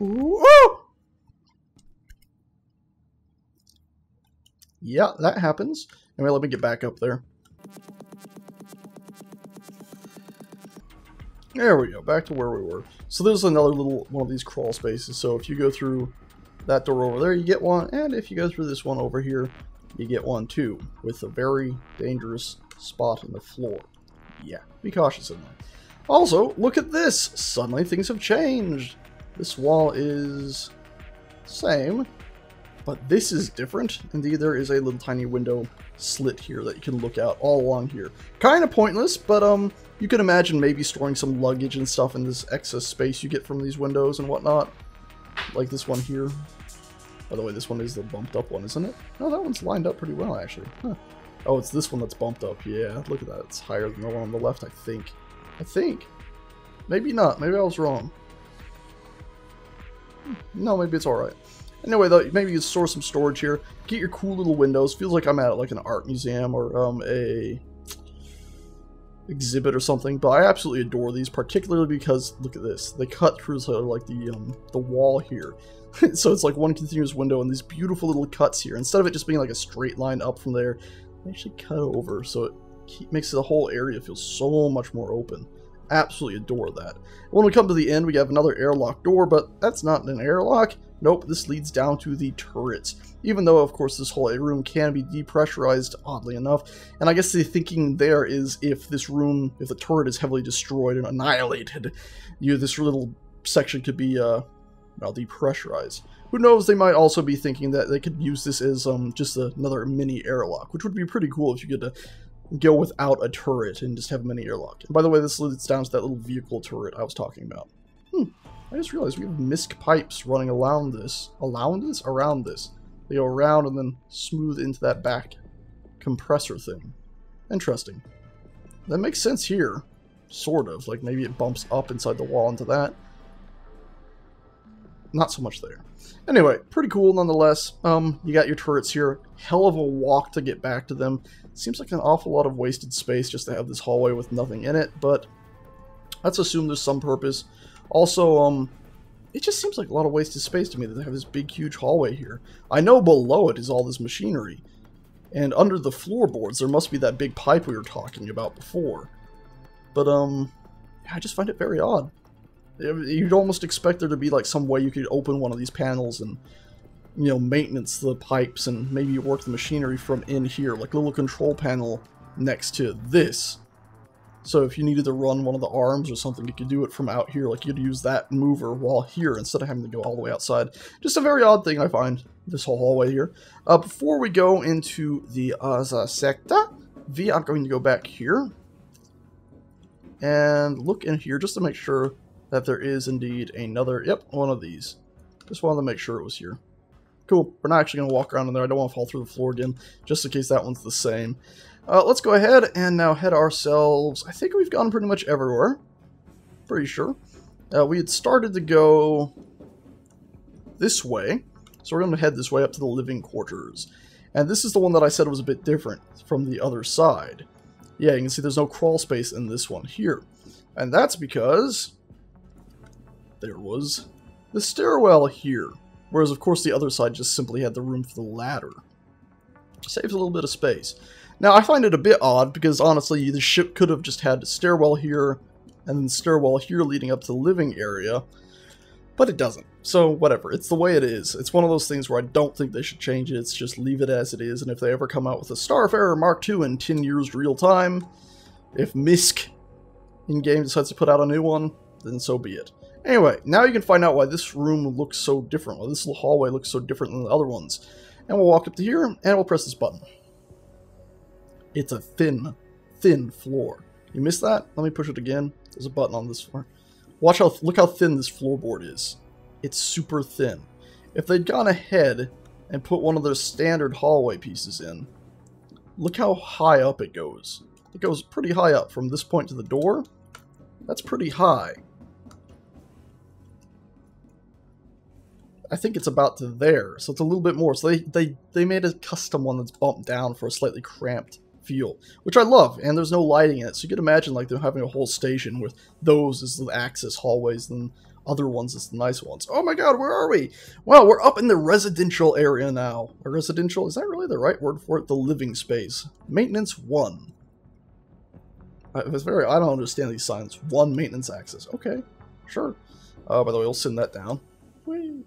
Ooh. Oh! Yeah, that happens. Anyway, let me get back up there. There we go, back to where we were. So there's another little one of these crawl spaces. So if you go through that door over there, you get one. And if you go through this one over here, you get one too. With a very dangerous spot in the floor. Yeah, be cautious in there. Also, look at this! Suddenly things have changed. This wall is same, but this is different. Indeed, there is a little tiny window slit here that you can look out all along here. Kind of pointless, but you can imagine maybe storing some luggage and stuff in this excess space you get from these windows and whatnot. Like this one here. By the way, this one is the bumped up one, isn't it? No, that one's lined up pretty well, actually. Huh. Oh, it's this one that's bumped up. Yeah, look at that. It's higher than the one on the left, I think. Maybe not. Maybe I was wrong. No, maybe it's alright. Anyway, though, maybe you store some storage here. Get your cool little windows. Feels like I'm at like an art museum or a exhibit or something. But I absolutely adore these, particularly because look at this. They cut through sort of like the wall here. So it's like one continuous window and these beautiful little cuts here. Instead of it just being like a straight line up from there, they actually cut over, so it makes the whole area feel so much more open. Absolutely adore that. When we come to the end, we have another airlock door, but that's not an airlock. Nope, this leads down to the turrets. Even though, of course, this whole room can be depressurized, oddly enough. And I guess the thinking there is if this room, if the turret is heavily destroyed and annihilated, this little section could be, well, depressurized. Who knows, they might also be thinking that they could use this as just another mini airlock, which would be pretty cool if you could go without a turret and just have a mini airlock. And by the way, this leads down to that little vehicle turret I was talking about. I just realized we have misc pipes running around this. Around this. They go around and then smooth into that back compressor thing. Interesting. That makes sense here. Sort of. Like maybe it bumps up inside the wall into that. Not so much there. Anyway, pretty cool nonetheless. You got your turrets here. Hell of a walk to get back to them. Seems like an awful lot of wasted space just to have this hallway with nothing in it, but let's assume there's some purpose. Also, it just seems like a lot of wasted space to me that they have this big, huge hallway here. I know below it is all this machinery, and under the floorboards there must be that big pipe we were talking about before. But, I just find it very odd. You'd almost expect there to be like some way you could open one of these panels and, you know, maintenance the pipes and maybe work the machinery from in here, like a little control panel next to this. So if you needed to run one of the arms or something, you could do it from out here, like you'd use that mover while here instead of having to go all the way outside. Just a very odd thing I find, this whole hallway here. Before we go into the sector, we are going to go back here and look in here just to make sure that there is indeed another, yep, one of these. Just wanted to make sure it was here. Cool, we're not actually going to walk around in there. I don't want to fall through the floor again, just in case that one's the same. Let's go ahead and now head ourselves, I think we've gone pretty much everywhere. Pretty sure. We had started to go this way, so we're going to head this way up to the living quarters. And this is the one that I said was a bit different from the other side. Yeah, you can see there's no crawl space in this one here. And that's because there was the stairwell here. Whereas, of course, the other side just simply had the room for the ladder. Saves a little bit of space. Now, I find it a bit odd because, honestly, the ship could have just had a stairwell here and then stairwell here leading up to the living area. But it doesn't. So, whatever. It's the way it is. It's one of those things where I don't think they should change it. It's just leave it as it is. And if they ever come out with a Starfarer Mark II in 10 years real time, if MISC in-game decides to put out a new one, then so be it. Anyway, now you can find out why this room looks so different, why this little hallway looks so different than the other ones. And we'll walk up to here, and we'll press this button. It's a thin, thin floor. You missed that? Let me push it again. There's a button on this floor. Look how thin this floorboard is. It's super thin. If they'd gone ahead and put one of their standard hallway pieces in, look how high up it goes. It goes pretty high up from this point to the door. That's pretty high. I think it's about to there, so it's a little bit more. So they made a custom one that's bumped down for a slightly cramped feel, which I love. And there's no lighting in it, so you can imagine like they're having a whole station with those as the access hallways, and other ones as the nice ones. Oh my god, where are we? Well, we're up in the residential area now. A residential, is that really the right word for it? The living space. Maintenance 1. I don't understand these signs. 1 maintenance access. Okay, sure. By the way, we'll send that down. Whee.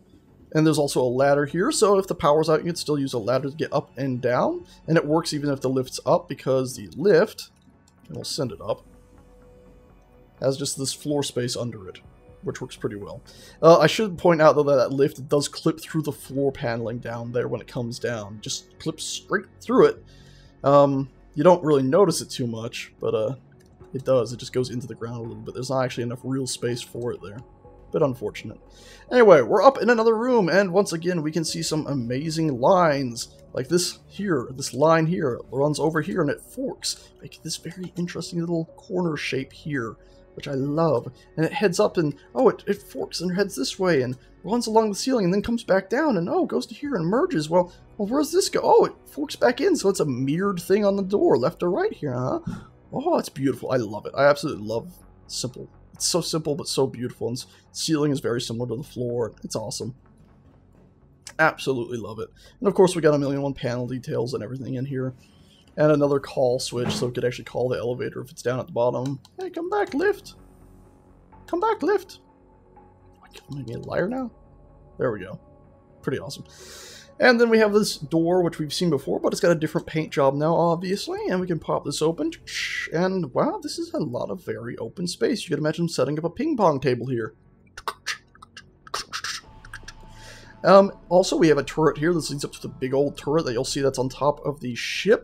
And there's also a ladder here, so if the power's out, you can still use a ladder to get up and down. And it works even if the lift's up, because the lift, and we'll send it up, has just this floor space under it, which works pretty well. I should point out, though, that lift does clip through the floor paneling down there when it comes down. Just clips straight through it. You don't really notice it too much, but it does. It just goes into the ground a little bit. There's not actually enough real space for it there. Bit unfortunate. Anyway, we're up in another room, and once again, we can see some amazing lines. Like this here, this line here, runs over here, and it forks. Making this very interesting little corner shape here, which I love. And it heads up, and oh, it forks and heads this way, and runs along the ceiling, and then comes back down, and oh, goes to here and merges. Well, where's this go? Oh, it forks back in, so it's a mirrored thing on the door, left or right here, huh? Oh, it's beautiful. I love it. I absolutely love simple. It's so simple, but so beautiful, and ceiling is very similar to the floor. It's awesome. Absolutely love it. And of course, we got a million and one panel details and everything in here. And another call switch, so it could actually call the elevator if it's down at the bottom. Hey, come back, lift! Come back, lift! Am I being a liar now? There we go. Pretty awesome. And then we have this door, which we've seen before, but it's got a different paint job now, obviously. And we can pop this open. And wow, this is a lot of very open space. You could imagine setting up a ping pong table here. Also, we have a turret here. This leads up to the big old turret that you'll see that's on top of the ship.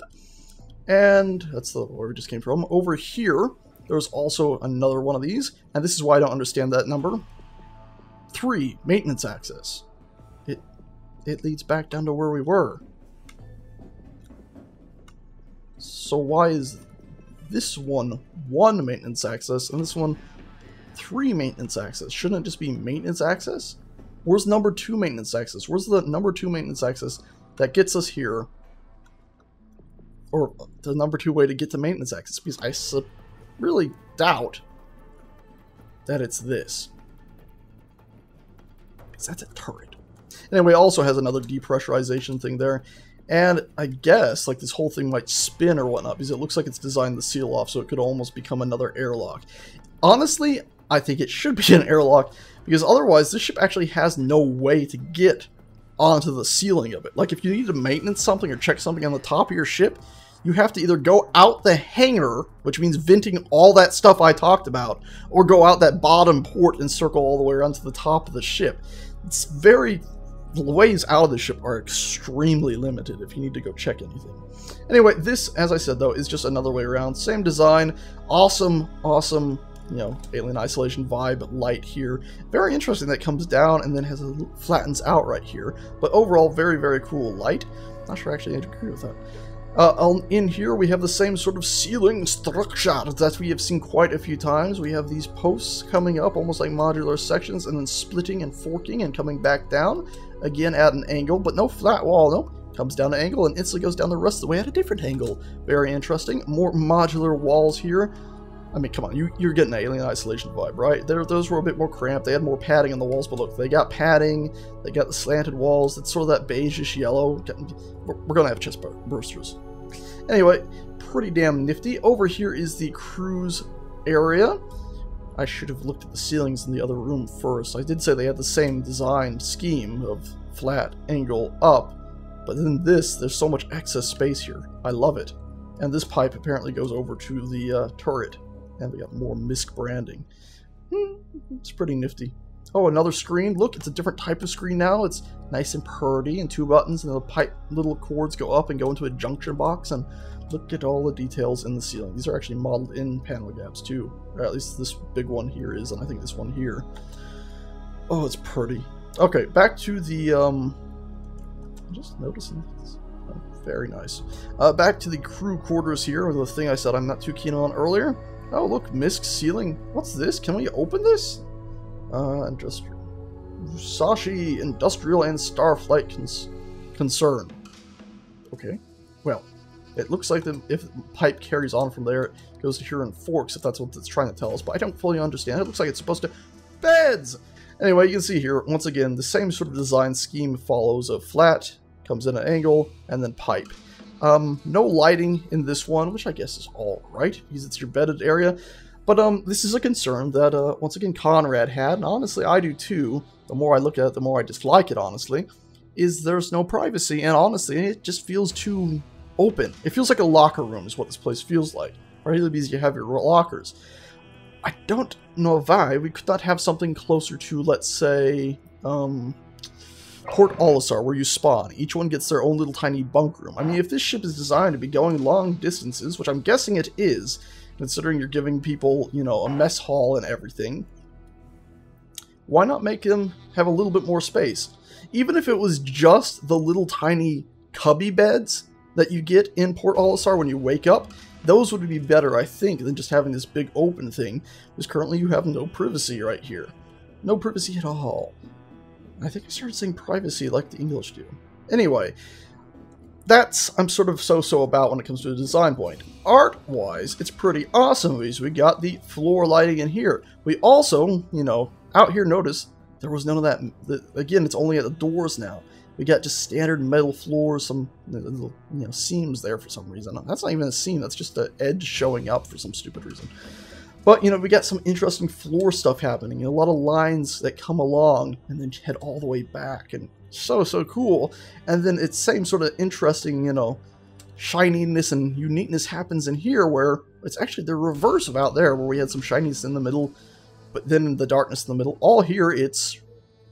And that's where we just came from. Over here, there's also another one of these. And this is why I don't understand that number. 3, maintenance access. It leads back down to where we were. So why is this one maintenance access and this one 3 maintenance access? Shouldn't it just be maintenance access? Where's number 2 maintenance access? Where's the number 2 maintenance access that gets us here? Or the number 2 way to get to maintenance access? Because I really doubt that it's this. Because that's a turret. Anyway, it also has another depressurization thing there. And I guess, like, this whole thing might spin or whatnot, because it looks like it's designed to seal off, so it could almost become another airlock. Honestly, I think it should be an airlock, because otherwise this ship actually has no way to get onto the ceiling of it. Like, if you need to maintenance something or check something on the top of your ship, you have to either go out the hangar, which means venting all that stuff I talked about, or go out that bottom port and circle all the way around to the top of the ship. It's very... The ways out of the ship are extremely limited if you need to go check anything. Anyway, this, as I said, though, is just another way around. Same design. Awesome, you know, alien isolation vibe light here. Very interesting that it comes down and then flattens out right here. But overall, very, very cool light. Not sure actually I'd agree with that. In here, we have the same sort of ceiling structure that we have seen quite a few times. We have these posts coming up, almost like modular sections, and then splitting and forking and coming back down. Again, at an angle, but no flat wall, no. Comes down an angle and instantly goes down the rest of the way at a different angle. Very interesting. More modular walls here. I mean, come on, you're getting an alien isolation vibe, right? Those were a bit more cramped. They had more padding on the walls, but look, they got padding. They got the slanted walls. It's sort of that beigeish yellow. We're going to have chest bursters. Anyway, pretty damn nifty. Over here is the cruise area. I should have looked at the ceilings in the other room first. I did say they had the same design scheme of flat, angle, up. But then there's so much excess space here. I love it. And this pipe apparently goes over to the turret. And we got more MISC branding. It's pretty nifty. Oh, another screen. Look, it's a different type of screen now. It's nice and pretty, and 2 buttons, and the pipe little cords go up and go into a junction box, and look at all the details in the ceiling. These are actually modeled in panel gaps too. Or at least this big one here is, and I think this one here. Oh, it's pretty. Okay, back to the I'm just noticing this. Oh, very nice. Back to the crew quarters here, the thing I said I'm not too keen on earlier. Oh, look, MISC ceiling. What's this? Can we open this? Sashi Industrial and Starflight Concern. Okay. Well, It looks like if the pipe carries on from there, it goes to here and forks, if that's what it's trying to tell us. But I don't fully understand. It looks like it's supposed to... Beds! Anyway, you can see here, once again, the same sort of design scheme follows a flat, comes in an angle, and then pipe. No lighting in this one, which I guess is all right, because it's your bedded area. But this is a concern that, once again, Conrad had, and honestly, I do too. The more I look at it, the more I dislike it, honestly, is there's no privacy, and honestly, it just feels too open. It feels like a locker room is what this place feels like, right? Because you have your lockers. I don't know why we could not have something closer to, let's say, Port Olisar, where you spawn. Each one gets their own little tiny bunk room. I mean, if this ship is designed to be going long distances, which I'm guessing it is, considering you're giving people, you know, a mess hall and everything, why not make them have a little bit more space? Even if it was just the little tiny cubby beds that you get in Port Olisar when you wake up, those would be better, I think, than just having this big open thing, because currently you have no privacy right here. No privacy at all. I think I started saying privacy like the English do. Anyway, that's I'm sort of so-so about when it comes to the design point. Art-wise, it's pretty awesome, because we got the floor lighting in here. We also, you know, out here, notice, there was none of that. Again, it's only at the doors now. We got just standard metal floors, some little, you know, seams there for some reason. That's not even a seam, that's just an edge showing up for some stupid reason. But, you know, we got some interesting floor stuff happening. A lot of lines that come along and then head all the way back. And so cool. And then it's same sort of interesting, you know, shininess and uniqueness happens in here, where it's actually the reverse of out there, where we had some shininess in the middle, but then the darkness in the middle. All here, it's,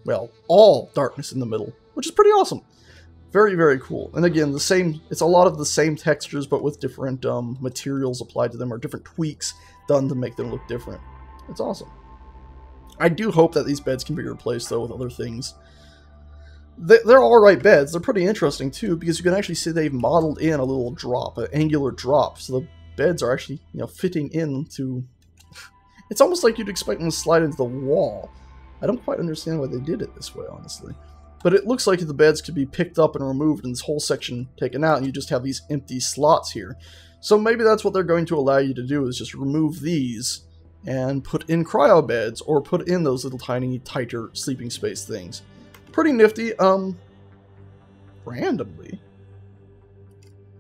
well, all darkness in the middle, which is pretty awesome. Very, very cool. And again, the same, it's a lot of the same textures, but with different materials applied to them, or different tweaks done to make them look different. It's awesome. I do hope that these beds can be replaced, though, with other things. They're alright beds. They're pretty interesting, too, because you can actually see they've modeled in a little drop, an angular drop. So the beds are actually, you know, fitting into... It's almost like you'd expect them to slide into the wall. I don't quite understand why they did it this way, honestly. But it looks like the beds could be picked up and removed and this whole section taken out, and you just have these empty slots here. So maybe that's what they're going to allow you to do, is just remove these and put in cryo beds, or put in those little tiny, tighter sleeping space things. Pretty nifty. Randomly,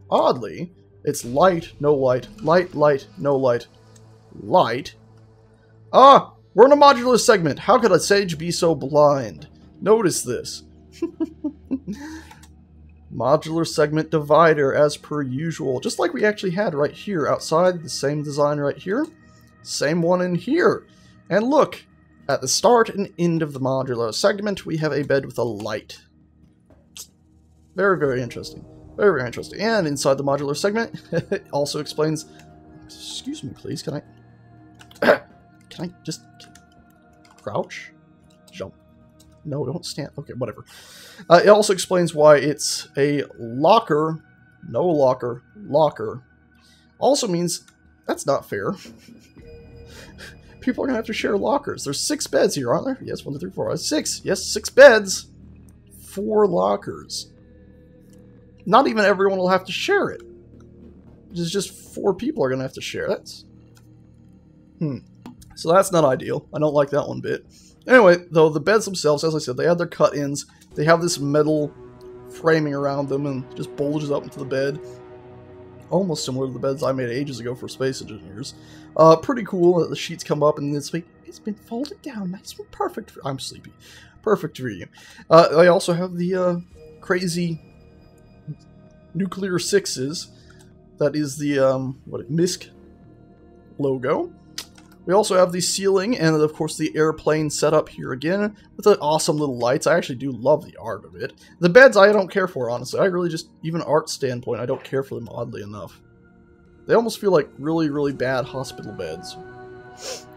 oddly, it's light, no light, light, light, no light, light. Ah! We're in a modular segment. How could a sage be so blind? Notice this. Modular segment divider, as per usual. Just like we actually had right here outside. The same design right here. Same one in here. And look, at the start and end of the modular segment, we have a bed with a light. Very, very interesting. Very, very interesting. And inside the modular segment, it also explains... Excuse me, please. Can I... Can I just... Crouch? Jump. No, don't stand. Okay, whatever. It also explains why it's a locker. No locker. Locker. Also means that's not fair. People are going to have to share lockers. There's 6 beds here, aren't there? Yes, 1, 2, 3, 4, 5, 6. Yes, 6 beds. 4 lockers. Not even everyone will have to share it. It's just 4 people are going to have to share. That's... So that's not ideal. I don't like that one bit. Anyway, though, the beds themselves, as I said, they have their cut-ins. They have this metal framing around them and just bulges up into the bed. Almost similar to the beds I made ages ago for Space Engineers. Pretty cool that the sheets come up and it's been folded down. Nice and perfect. I'm sleepy. Perfect for you. I also have the crazy nuclear 6s. That is the MISC logo. We also have the ceiling and, of course, the airplane setup here again with the awesome little lights. I actually do love the art of it. The beds I don't care for, honestly. I really just, even art standpoint, I don't care for them, oddly enough. They almost feel like really, really bad hospital beds.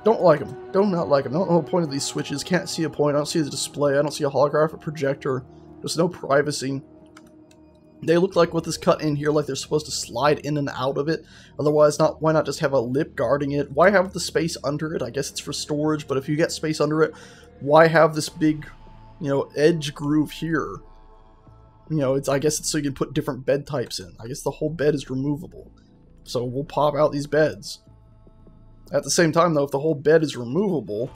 Don't like them. Do not like them. I don't know the point of these switches. Can't see a point. I don't see the display. I don't see a holographic projector. There's no privacy. They look like with this cut in here, like they're supposed to slide in and out of it. Otherwise, why not just have a lip guarding it? Why have the space under it? I guess it's for storage, but if you get space under it, why have this big, you know, edge groove here? you know, I guess it's so you can put different bed types in. I guess the whole bed is removable. So we'll pop out these beds. At the same time, though, if the whole bed is removable...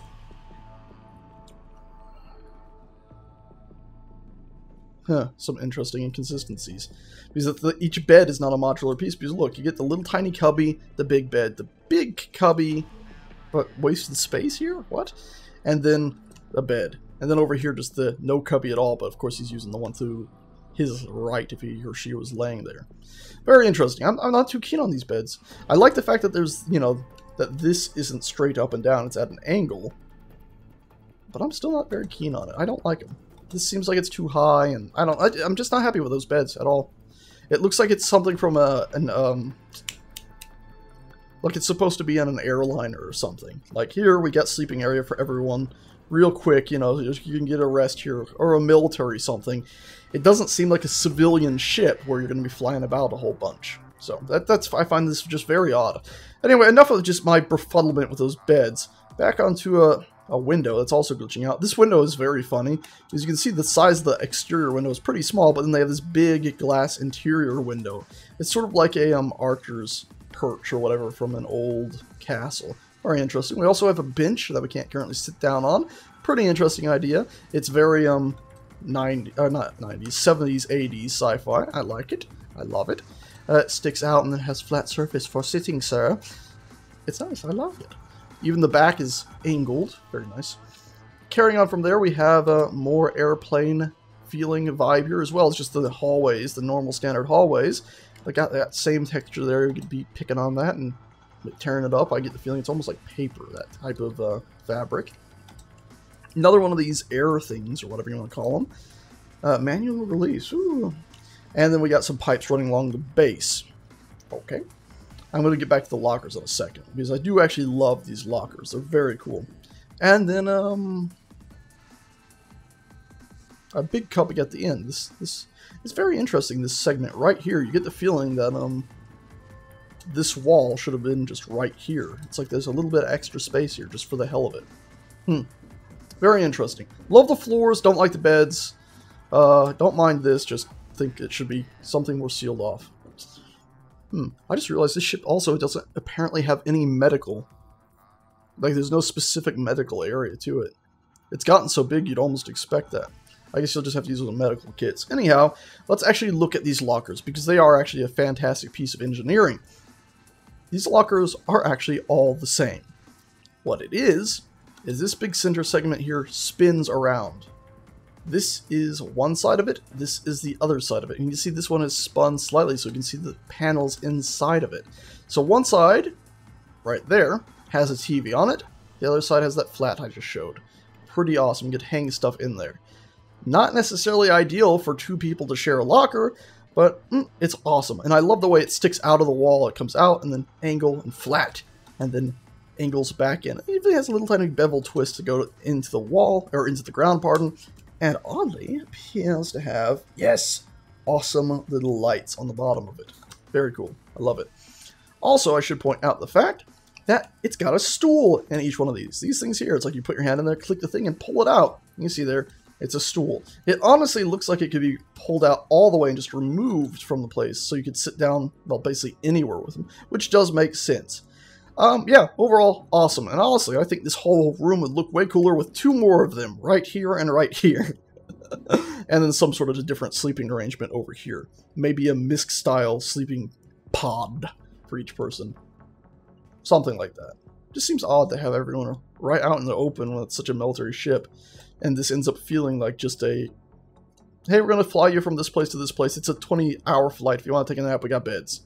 some interesting inconsistencies. Because each bed is not a modular piece. Because look, you get the little tiny cubby, the big bed, the big cubby... But wasted space here? What? And then a bed. And then over here, just the no cubby at all. But of course, he's using the one to his right if he or she was laying there. Very interesting. I'm not too keen on these beds. I like the fact that there's, you know, that this isn't straight up and down. It's at an angle. But I'm still not very keen on it. I don't like them. This seems like it's too high, and I'm just not happy with those beds at all. It looks like it's something from like it's supposed to be on an airliner or something. Like here, we got sleeping area for everyone. Real quick, you know, you can get a rest here, or a military something. It doesn't seem like a civilian ship where you're going to be flying about a whole bunch. So I find this just very odd. Anyway, enough of just my befuddlement with those beds. Back onto a window that's also glitching out. This window is very funny, because you can see the size of the exterior window is pretty small, but then they have this big glass interior window. It's sort of like a Archer's perch or whatever from an old castle. Very interesting. We also have a bench that we can't currently sit down on. Pretty interesting idea. It's very not 90s, 70s, 80s sci-fi. I like it. I love it. It sticks out and then has flat surface for sitting, sir. It's nice. I love it. Even the back is angled. Very nice. Carrying on from there, we have a more airplane feeling vibe here as well. It's just the hallways, the normal standard hallways. I got that same texture there. You could be picking on that and tearing it up. I get the feeling it's almost like paper, that type of fabric. Another one of these air things, or whatever you want to call them. Manual release. Ooh. And then we got some pipes running along the base. Okay. I'm going to get back to the lockers in a second, because I do actually love these lockers. They're very cool. And then, a big cubby at the end. This it's very interesting, this segment right here. You get the feeling that, this wall should have been just right here. It's like there's a little bit of extra space here, just for the hell of it. Very interesting. Love the floors, don't like the beds. Don't mind this, just think it should be something more sealed off. I just realized this ship also doesn't apparently have any medical. Like, there's no specific medical area to it. It's gotten so big you'd almost expect that. I guess you'll just have to use little medical kits. Anyhow, let's actually look at these lockers, because they are actually a fantastic piece of engineering. These lockers are actually all the same. What it is this big center segment here spins around. This is one side of it, this is the other side of it. And you can see this one is spun slightly, so you can see the panels inside of it. So one side, right there, has a TV on it. The other side has that flat I just showed. Pretty awesome, you can hang stuff in there. Not necessarily ideal for two people to share a locker, but it's awesome. And I love the way it sticks out of the wall. It comes out and then angle and flat, and then angles back in. It even has a little tiny bevel twist to go into the wall, or into the ground, pardon. And oddly, it appears to have, yes, awesome little lights on the bottom of it. Very cool. I love it. Also, I should point out the fact that it's got a stool in each one of these. These things here, it's like you put your hand in there, click the thing, and pull it out. You see there, it's a stool. It honestly looks like it could be pulled out all the way and just removed from the place, so you could sit down, well, basically anywhere with them, which does make sense. Yeah, overall, awesome. And honestly, I think this whole room would look way cooler with two more of them, right here and right here. And then some sort of a different sleeping arrangement over here. Maybe a MISC-style sleeping pod for each person. Something like that. Just seems odd to have everyone right out in the open when it's such a military ship. And this ends up feeling like just a, hey, we're going to fly you from this place to this place. It's a 20-hour flight. If you want to take a nap, we got beds.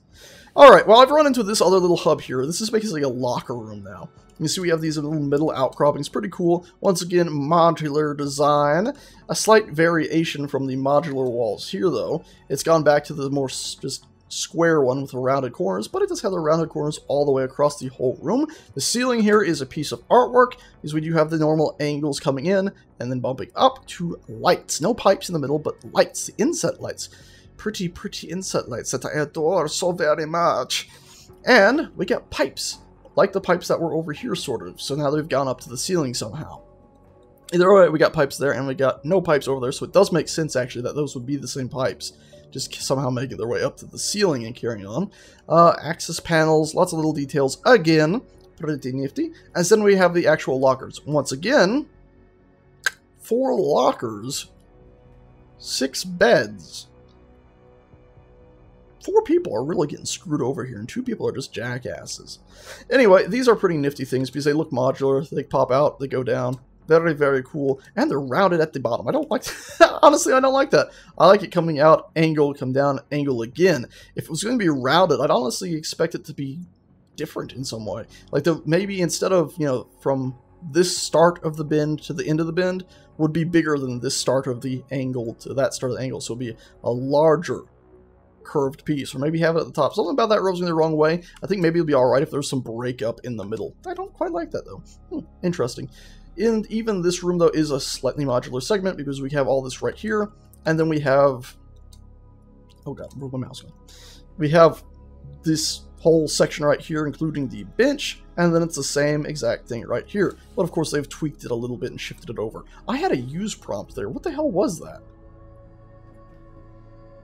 Alright, well, I've run into this other little hub here. This is basically a locker room now. You see we have these little middle outcroppings. Pretty cool. Once again, modular design. A slight variation from the modular walls here, though. It's gone back to the more just square one with the rounded corners, but it does have the rounded corners all the way across the whole room. The ceiling here is a piece of artwork, because we do have the normal angles coming in and then bumping up to lights. No pipes in the middle, but lights, the inset lights. Pretty, pretty inset lights that I adore so very much. And we got pipes, like the pipes that were over here, sort of. So now they've gone up to the ceiling somehow. Either way, we got pipes there, and we got no pipes over there, so it does make sense, actually, that those would be the same pipes, just somehow making their way up to the ceiling and carrying on. Access panels, lots of little details, again, pretty nifty. And then we have the actual lockers. Once again, 4 lockers, 6 beds. 4 people are really getting screwed over here, and 2 people are just jackasses. Anyway, these are pretty nifty things, because they look modular, they pop out, they go down. Very, very cool. And they're rounded at the bottom. I don't like that. Honestly, I don't like that. I like it coming out, angle, come down, angle again. If it was going to be rounded, I'd honestly expect it to be different in some way. Like, maybe instead of, you know, from this start of the bend to the end of the bend, would be bigger than this start of the angle to that start of the angle. So it would be a larger curved piece. Or maybe have it at the top. Something about that rubs me the wrong way. I think maybe it'll be alright if there's some breakup in the middle. I don't quite like that, though. Interesting. And even this room, though, is a slightly modular segment because we have all this right here, and then we have... Oh god, where's my mouse going? We have this whole section right here, including the bench, and then it's the same exact thing right here. But of course, they've tweaked it a little bit and shifted it over. I had a use prompt there. What the hell was that?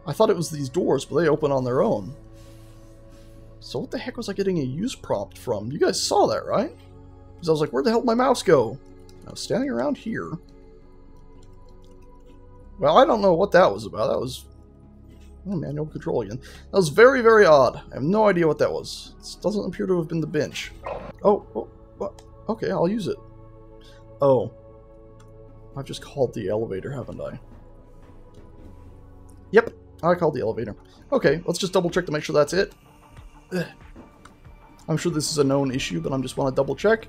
I thought it was these doors, but they open on their own. So what the heck was I getting a use prompt from? You guys saw that, right? Because I was like, where'd the hell did my mouse go? I was standing around here. Well, I don't know what that was about. That was... Oh, manual control again. That was very, very odd. I have no idea what that was. This doesn't appear to have been the bench. Oh, okay, I'll use it. Oh. I've just called the elevator, haven't I? Yep, I called the elevator. Okay, let's just double check to make sure that's it. Ugh. I'm sure this is a known issue, but I just want to double check.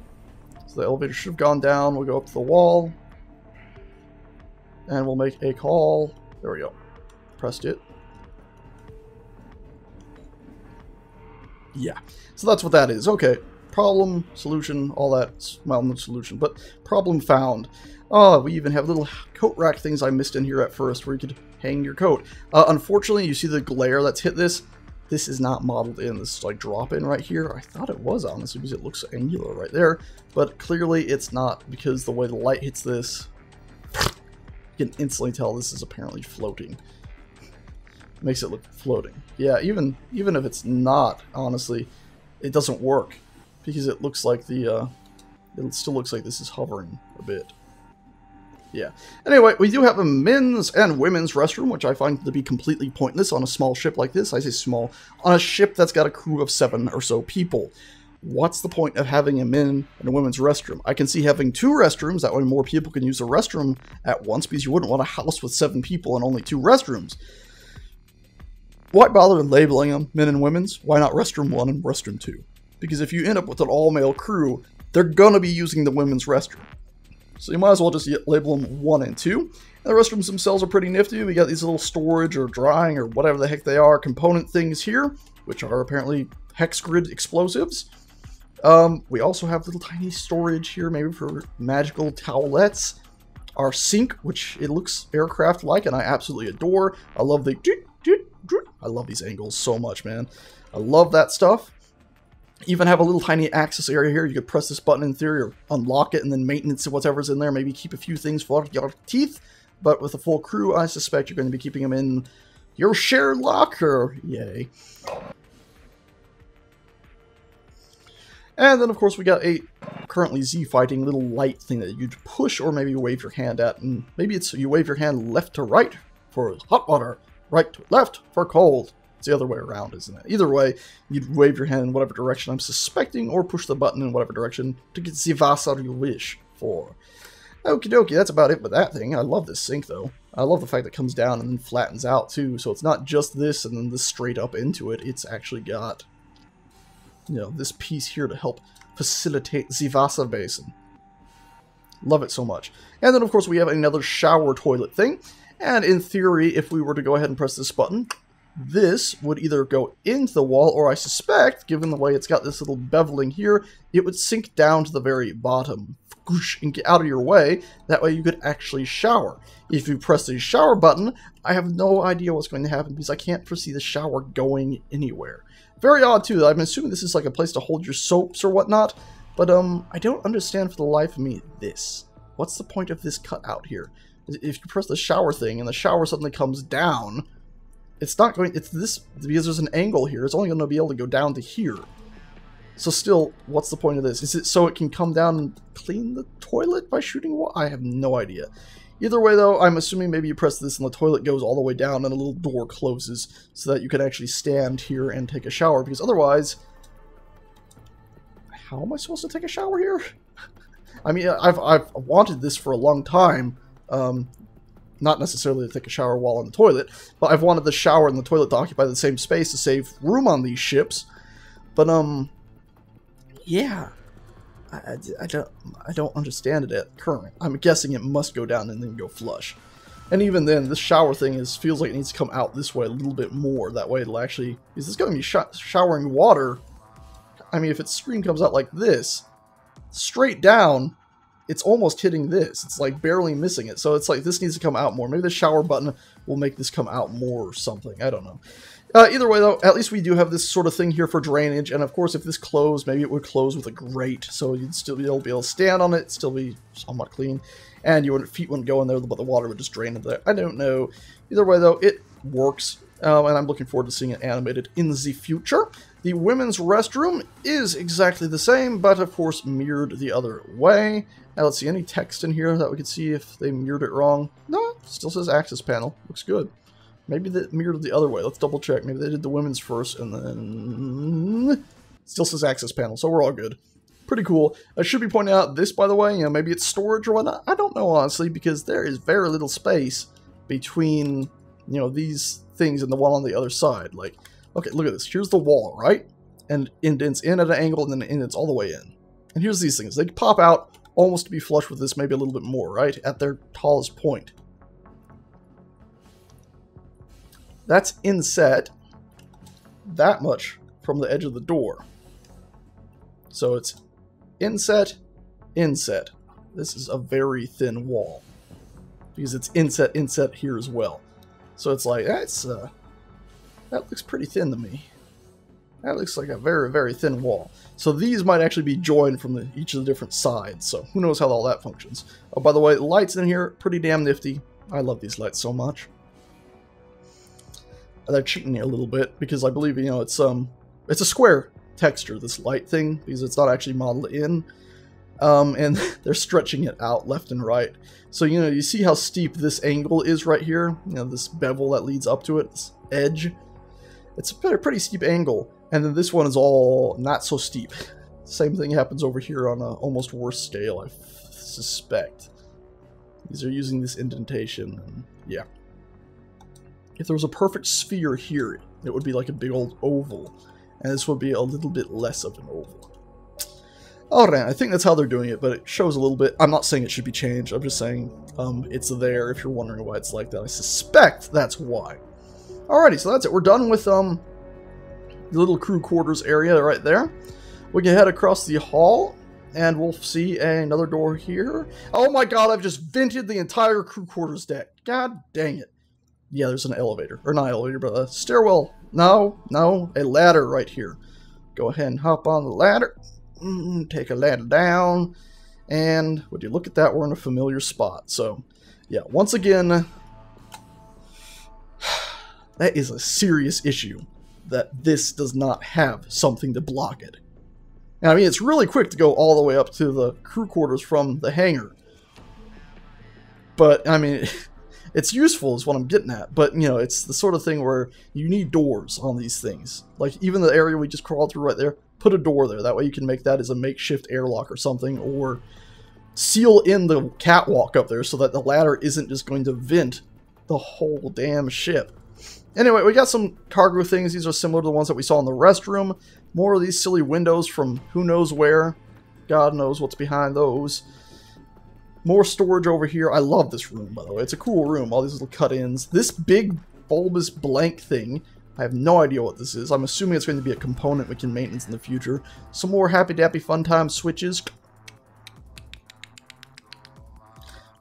So the elevator should have gone down. We'll go up to the wall. And we'll make a call. There we go. Pressed it. Yeah. So that's what that is. Okay. Problem, solution, all that. Well, no solution, but problem found. Oh, we even have little coat rack things I missed in here at first where you could hang your coat. Unfortunately, you see the glare that's hit this. This is not modeled in. This is like drop in right here. I thought it was, honestly, because it looks angular right there. But clearly it's not, because the way the light hits this, you can instantly tell this is apparently floating. Makes it look floating. Yeah, even if it's not, honestly, it doesn't work. Because it looks like the, it still looks like this is hovering a bit. Yeah. Anyway, we do have a men's and women's restroom, which I find to be completely pointless on a small ship like this. I say small. On a ship that's got a crew of 7 or so people. What's the point of having a men and a women's restroom? I can see having 2 restrooms, that way more people can use the restroom at once, because you wouldn't want a house with 7 people and only 2 restrooms. Why bother labeling them men and women's? Why not restroom 1 and restroom 2? Because if you end up with an all-male crew, they're gonna be using the women's restroom. So you might as well just label them 1 and 2. And the restrooms themselves are pretty nifty. We got these little storage or drying or whatever the heck they are component things here, which are apparently hex grid explosives. We also have little tiny storage here, maybe for magical towelettes. Our sink, which it looks aircraft-like, and I absolutely adore. I love the... I love these angles so much, man. I love that stuff. Even have a little tiny access area here. You could press this button in theory or unlock it, and then maintenance whatever's in there. Maybe keep a few things for your teeth. But with a full crew, I suspect you're going to be keeping them in your shared locker. Yay. And then, of course, we got a currently Z-fighting little light thing that you'd push or maybe wave your hand at. And maybe it's you wave your hand left to right for hot water, right to left for cold. It's the other way around, isn't it? Either way, you'd wave your hand in whatever direction I'm suspecting, or push the button in whatever direction to get the Wasser you wish for. Okie dokie, that's about it with that thing. I love this sink, though. I love the fact that it comes down and then flattens out, too. So it's not just this and then this straight up into it. It's actually got, you know, this piece here to help facilitate the Wasser basin. Love it so much. And then, of course, we have another shower toilet thing. And in theory, if we were to go ahead and press this button, this would either go into the wall, or I suspect, given the way it's got this little beveling here, it would sink down to the very bottom and get out of your way. That way you could actually shower. If you press the shower button, I have no idea what's going to happen because I can't foresee the shower going anywhere. Very odd, too. I'm assuming this is like a place to hold your soaps or whatnot, but I don't understand for the life of me this. what's the point of this cutout here? If you press the shower thing and the shower suddenly comes down, it's not going, it's this, because there's an angle here, it's only going to be able to go down to here. So still, what's the point of this? Is it so it can come down and clean the toilet by shooting water? I have no idea. Either way, though, I'm assuming maybe you press this and the toilet goes all the way down and a little door closes so that you can actually stand here and take a shower, because otherwise, how am I supposed to take a shower here? I mean, I've wanted this for a long time. Not necessarily to take a shower while on the toilet, but I've wanted the shower and the toilet to occupy the same space to save room on these ships. But, yeah. I don't understand it at current. I'm guessing it must go down and then go flush. And even then, this shower thing feels like it needs to come out this way a little bit more. That way it'll actually... Is this going to be showering water? I mean, if its screen comes out like this, straight down, it's almost hitting this. It's like barely missing it. So it's like this needs to come out more. Maybe the shower button will make this come out more or something. I don't know. Either way, though, at least we do have this sort of thing here for drainage. And of course, if this closed, maybe it would close with a grate. So you'd still be able to stand on it, still be somewhat clean. And your feet wouldn't go in there, but the water would just drain into there. I don't know. Either way, though, it works. And I'm looking forward to seeing it animated in the future. The women's restroom is exactly the same, but of course mirrored the other way. Now let's see, any text in here that we could see if they mirrored it wrong? No, still says access panel. Looks good. Maybe they mirrored the other way. Let's double check. Maybe they did the women's first and then... Still says access panel, so we're all good. Pretty cool. I should be pointing out this, by the way, maybe it's storage or whatnot. I don't know, honestly, because there is very little space between, these things and the one on the other side. Like, okay, look at this. Here's the wall, right? And indents in at an angle and then it indents all the way in. And here's these things. They pop out almost to be flush with this, maybe a little bit more, right? At their tallest point. That's inset that much from the edge of the door. So it's inset, inset. This is a very thin wall. Because it's inset, inset here as well. So it's like, that looks pretty thin to me. That looks like a very, very thin wall. So these might actually be joined from each of the different sides. So who knows how all that functions. Oh, by the way, the lights in here, pretty damn nifty. I love these lights so much. They're cheating a little bit because I believe, it's a square texture, this light thing, because it's not actually modeled in. And they're stretching it out left and right. So, you see how steep this angle is right here? This bevel that leads up to it, this edge. It's a pretty steep angle. And then this one is all not so steep. Same thing happens over here on a almost worse scale, I suspect. These are using this indentation, and yeah. If there was a perfect sphere here, it would be like a big old oval. And this would be a little bit less of an oval. Alright, I think that's how they're doing it, but it shows a little bit. I'm not saying it should be changed, I'm just saying it's there if you're wondering why it's like that. I suspect that's why. Alrighty, so that's it. We're done with the little crew quarters area right there. We can head across the hall, and we'll see another door here. Oh my god, I've just vented the entire crew quarters deck. God dang it. Yeah, there's an elevator. Or not elevator, but a stairwell. No, a ladder right here. Go ahead and hop on the ladder. Take a ladder down. And would you look at that, we're in a familiar spot. So, yeah, once again, that is a serious issue. That this does not have something to block it. And I mean, it's really quick to go all the way up to the crew quarters from the hangar. But, I mean... It's useful is what I'm getting at, but, it's the sort of thing where you need doors on these things. Like, even the area we just crawled through right there, put a door there. That way you can make that as a makeshift airlock or something, or seal in the catwalk up there so that the ladder isn't just going to vent the whole damn ship. Anyway, we got some cargo things. These are similar to the ones that we saw in the restroom. More of these silly windows from who knows where. God knows what's behind those. More storage over here. I love this room, by the way. It's a cool room. All these little cut-ins. This big bulbous blank thing. I have no idea what this is. I'm assuming it's going to be a component we can maintenance in the future. Some more Happy Dappy Fun Time switches.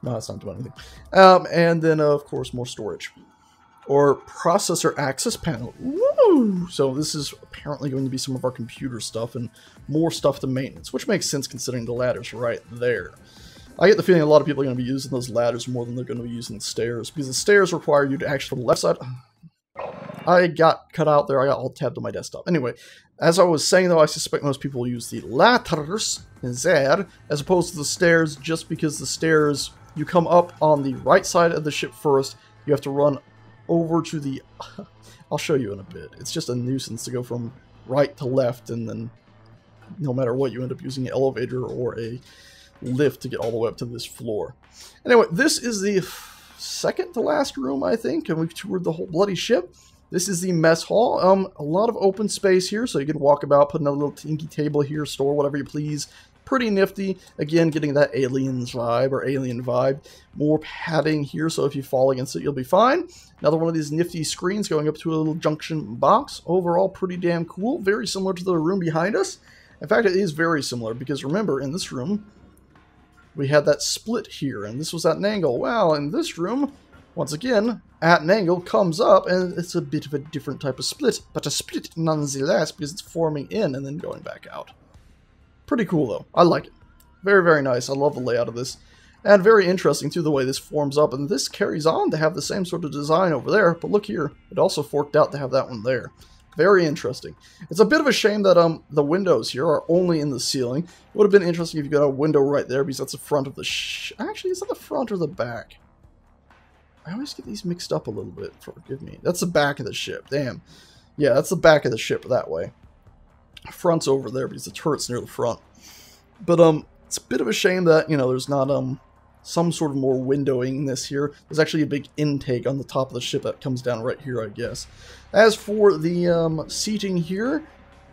No, that's not doing anything. And then, of course, more storage. Or processor access panel. Woo! So this is apparently going to be some of our computer stuff and more stuff to maintenance, which makes sense considering the ladder's right there. I get the feeling a lot of people are going to be using those ladders more than they're going to be using the stairs, because the stairs require you to actually the left side. I got cut out there. I got all tabbed on my desktop. Anyway, as I was saying, though, I suspect most people will use the ladders there as opposed to the stairs, just because the stairs, you come up on the right side of the ship first. You have to run over to the... I'll show you in a bit. It's just a nuisance to go from right to left, and then no matter what, you end up using an elevator or a lift to get all the way up to this floor. Anyway, this is the second to last room, I think, and we've toured the whole bloody ship. This is the mess hall. A lot of open space here, so you can walk about, put another little tinky table here, store whatever you please. Pretty nifty. Again, getting that aliens vibe or alien vibe. More padding here, so if you fall against it, you'll be fine. Another one of these nifty screens going up to a little junction box. Overall, pretty damn cool. Very similar to the room behind us. In fact, it is very similar, because remember, in this room, we had that split here, and this was at an angle. Well, in this room, once again, at an angle comes up, and it's a bit of a different type of split, but a split nonetheless, because it's forming in and then going back out. Pretty cool, though. I like it. Very, very nice. I love the layout of this. And very interesting, too, the way this forms up. And this carries on to have the same sort of design over there. But look here. It also forked out to have that one there. Very interesting. It's a bit of a shame that the windows here are only in the ceiling. It would have been interesting if you got a window right there, because that's the front of the Actually, is that the front or the back? I always get these mixed up a little bit. Forgive me. That's the back of the ship. Damn. Yeah, that's the back of the ship that way. Front's over there because the turret's near the front. But it's a bit of a shame that, you know, there's not some sort of more windowing in this here. There's actually a big intake on the top of the ship that comes down right here, I guess. As for the seating here,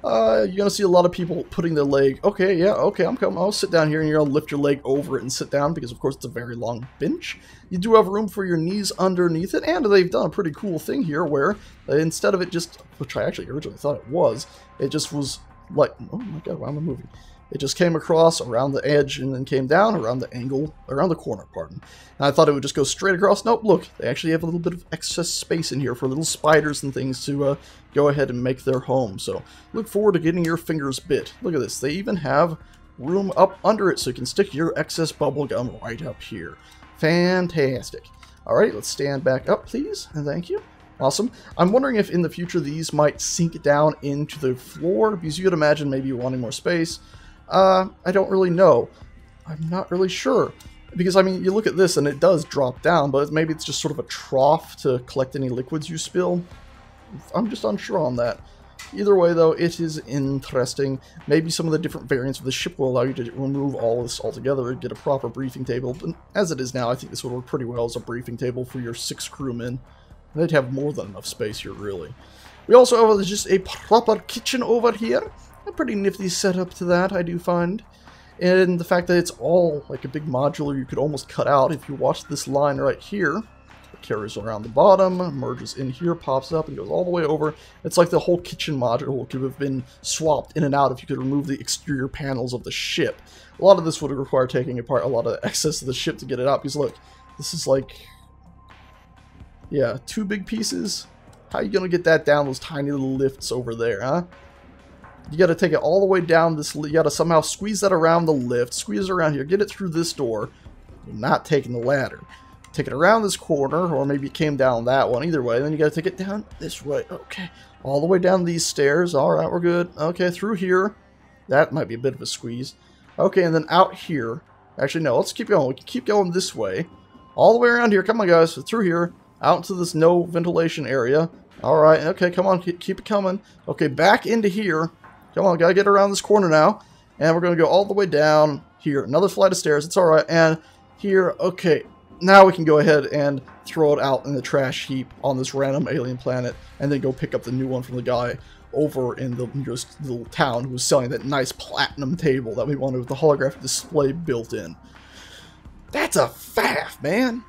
you're going to see a lot of people putting their leg, okay, yeah, okay, I'm coming, I'll sit down here, and you're going to lift your leg over it and sit down, because of course it's a very long bench. You do have room for your knees underneath it, and they've done a pretty cool thing here where instead of it just, which I actually originally thought it just was like, oh my god, why am I moving? It just came across around the edge and then came down around the angle, around the corner, pardon. And I thought it would just go straight across. Nope, look, they actually have a little bit of excess space in here for little spiders and things to go ahead and make their home. So look forward to getting your fingers bit. Look at this. They even have room up under it so you can stick your excess bubble gum right up here. Fantastic. All right, let's stand back up, please, and thank you. Awesome. I'm wondering if in the future these might sink down into the floor, because you could imagine maybe wanting more space. I don't really know. I'm not really sure. Because, I mean, you look at this and it does drop down, but maybe it's just sort of a trough to collect any liquids you spill. I'm just unsure on that. Either way, though, it is interesting. Maybe some of the different variants of the ship will allow you to remove all this altogether and get a proper briefing table. But as it is now, I think this would work pretty well as a briefing table for your 6 crewmen. They'd have more than enough space here, really. We also have just a proper kitchen over here. A pretty nifty setup to that, I do find. And the fact that it's all like a big modular you could almost cut out if you watch this line right here. It carries around the bottom, merges in here, pops up, and goes all the way over. It's like the whole kitchen module could have been swapped in and out if you could remove the exterior panels of the ship. A lot of this would require taking apart a lot of the excess of the ship to get it out, because look, this is like, yeah, 2 big pieces. How are you going to get that down those tiny little lifts over there, huh? You got to take it all the way down this, you got to somehow squeeze that around the lift, squeeze it around here, get it through this door. You're not taking the ladder. Take it around this corner, or maybe it came down that one, either way. Then you got to take it down this way. Okay, all the way down these stairs. All right, we're good. Okay, through here. That might be a bit of a squeeze. Okay, and then out here. Actually, no, let's keep going. We can keep going this way. All the way around here. Come on, guys. Through here. Out into this no ventilation area. All right, okay, come on. Keep it coming. Okay, back into here. Come on, gotta get around this corner now. And we're going to go all the way down here. Another flight of stairs. It's alright. And here, okay. Now we can go ahead and throw it out in the trash heap on this random alien planet. And then go pick up the new one from the guy over in the nearest little town who was selling that nice platinum table that we wanted with the holographic display built in. That's a faff, man.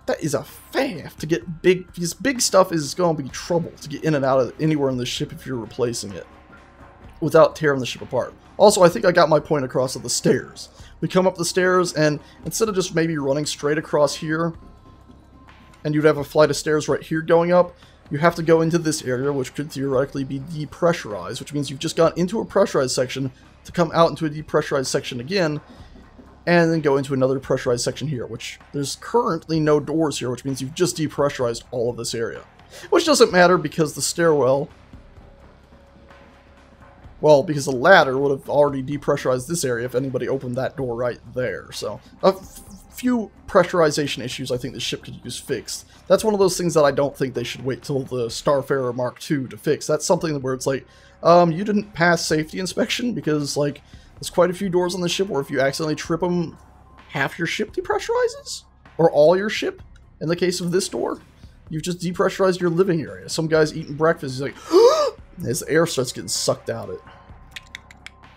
That is a faff to get big. Because big stuff is going to be trouble to get in and out of anywhere in the ship if you're replacing it without tearing the ship apart. Also, I think I got my point across at the stairs. We come up the stairs, and instead of just maybe running straight across here, and you'd have a flight of stairs right here going up, you have to go into this area, which could theoretically be depressurized, which means you've just gone into a pressurized section to come out into a depressurized section again. and then go into another pressurized section here, which there's currently no doors here, which means you've just depressurized all of this area. Which doesn't matter because the stairwell, well, because the ladder would have already depressurized this area if anybody opened that door right there. So, a few pressurization issues I think the ship could use fixed. That's one of those things that I don't think they should wait till the Starfarer Mark II to fix. That's something where it's like, you didn't pass safety inspection because, like, there's quite a few doors on the ship where if you accidentally trip them, half your ship depressurizes? Or all your ship? In the case of this door, you've just depressurized your living area. Some guy's eating breakfast, he's like, as air starts getting sucked out of it.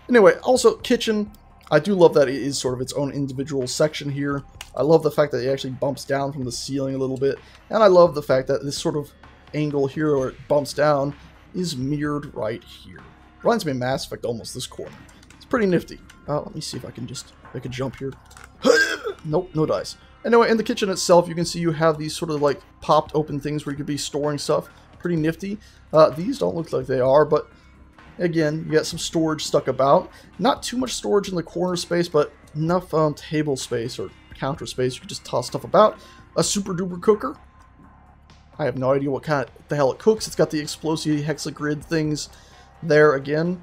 Anyway, also, kitchen. I do love that it is sort of its own individual section here. I love the fact that it actually bumps down from the ceiling a little bit. And I love the fact that this sort of angle here where it bumps down is mirrored right here. Reminds me of Mass Effect almost, this corner. It's pretty nifty. Let me see if I can just make a jump here. Nope, no dice. Anyway, in the kitchen itself, you can see you have these sort of like popped open things where you could be storing stuff. Pretty nifty. These don't look like they are, but again, you got some storage stuck about. Not too much storage in the corner space, but enough table space or counter space. You can just toss stuff about. A super duper cooker. I have no idea what the hell it cooks. It's got the explosive hexagrid things there again.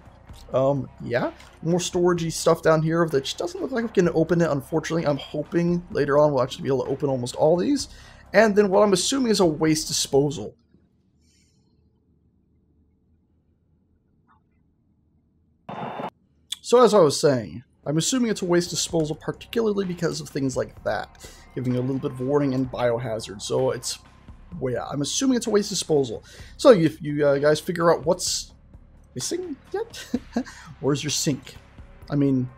Yeah, more storagey stuff down here that just doesn't look like we can open it, unfortunately. I'm hoping later on we'll actually be able to open almost all these. And then what I'm assuming is a waste disposal. So as I was saying, I'm assuming it's a waste disposal particularly because of things like that, giving you a little bit of warning and biohazard. So it's, well, yeah, I'm assuming it's a waste disposal. So if you guys figure out what's missing yet? Where's your sink? I mean,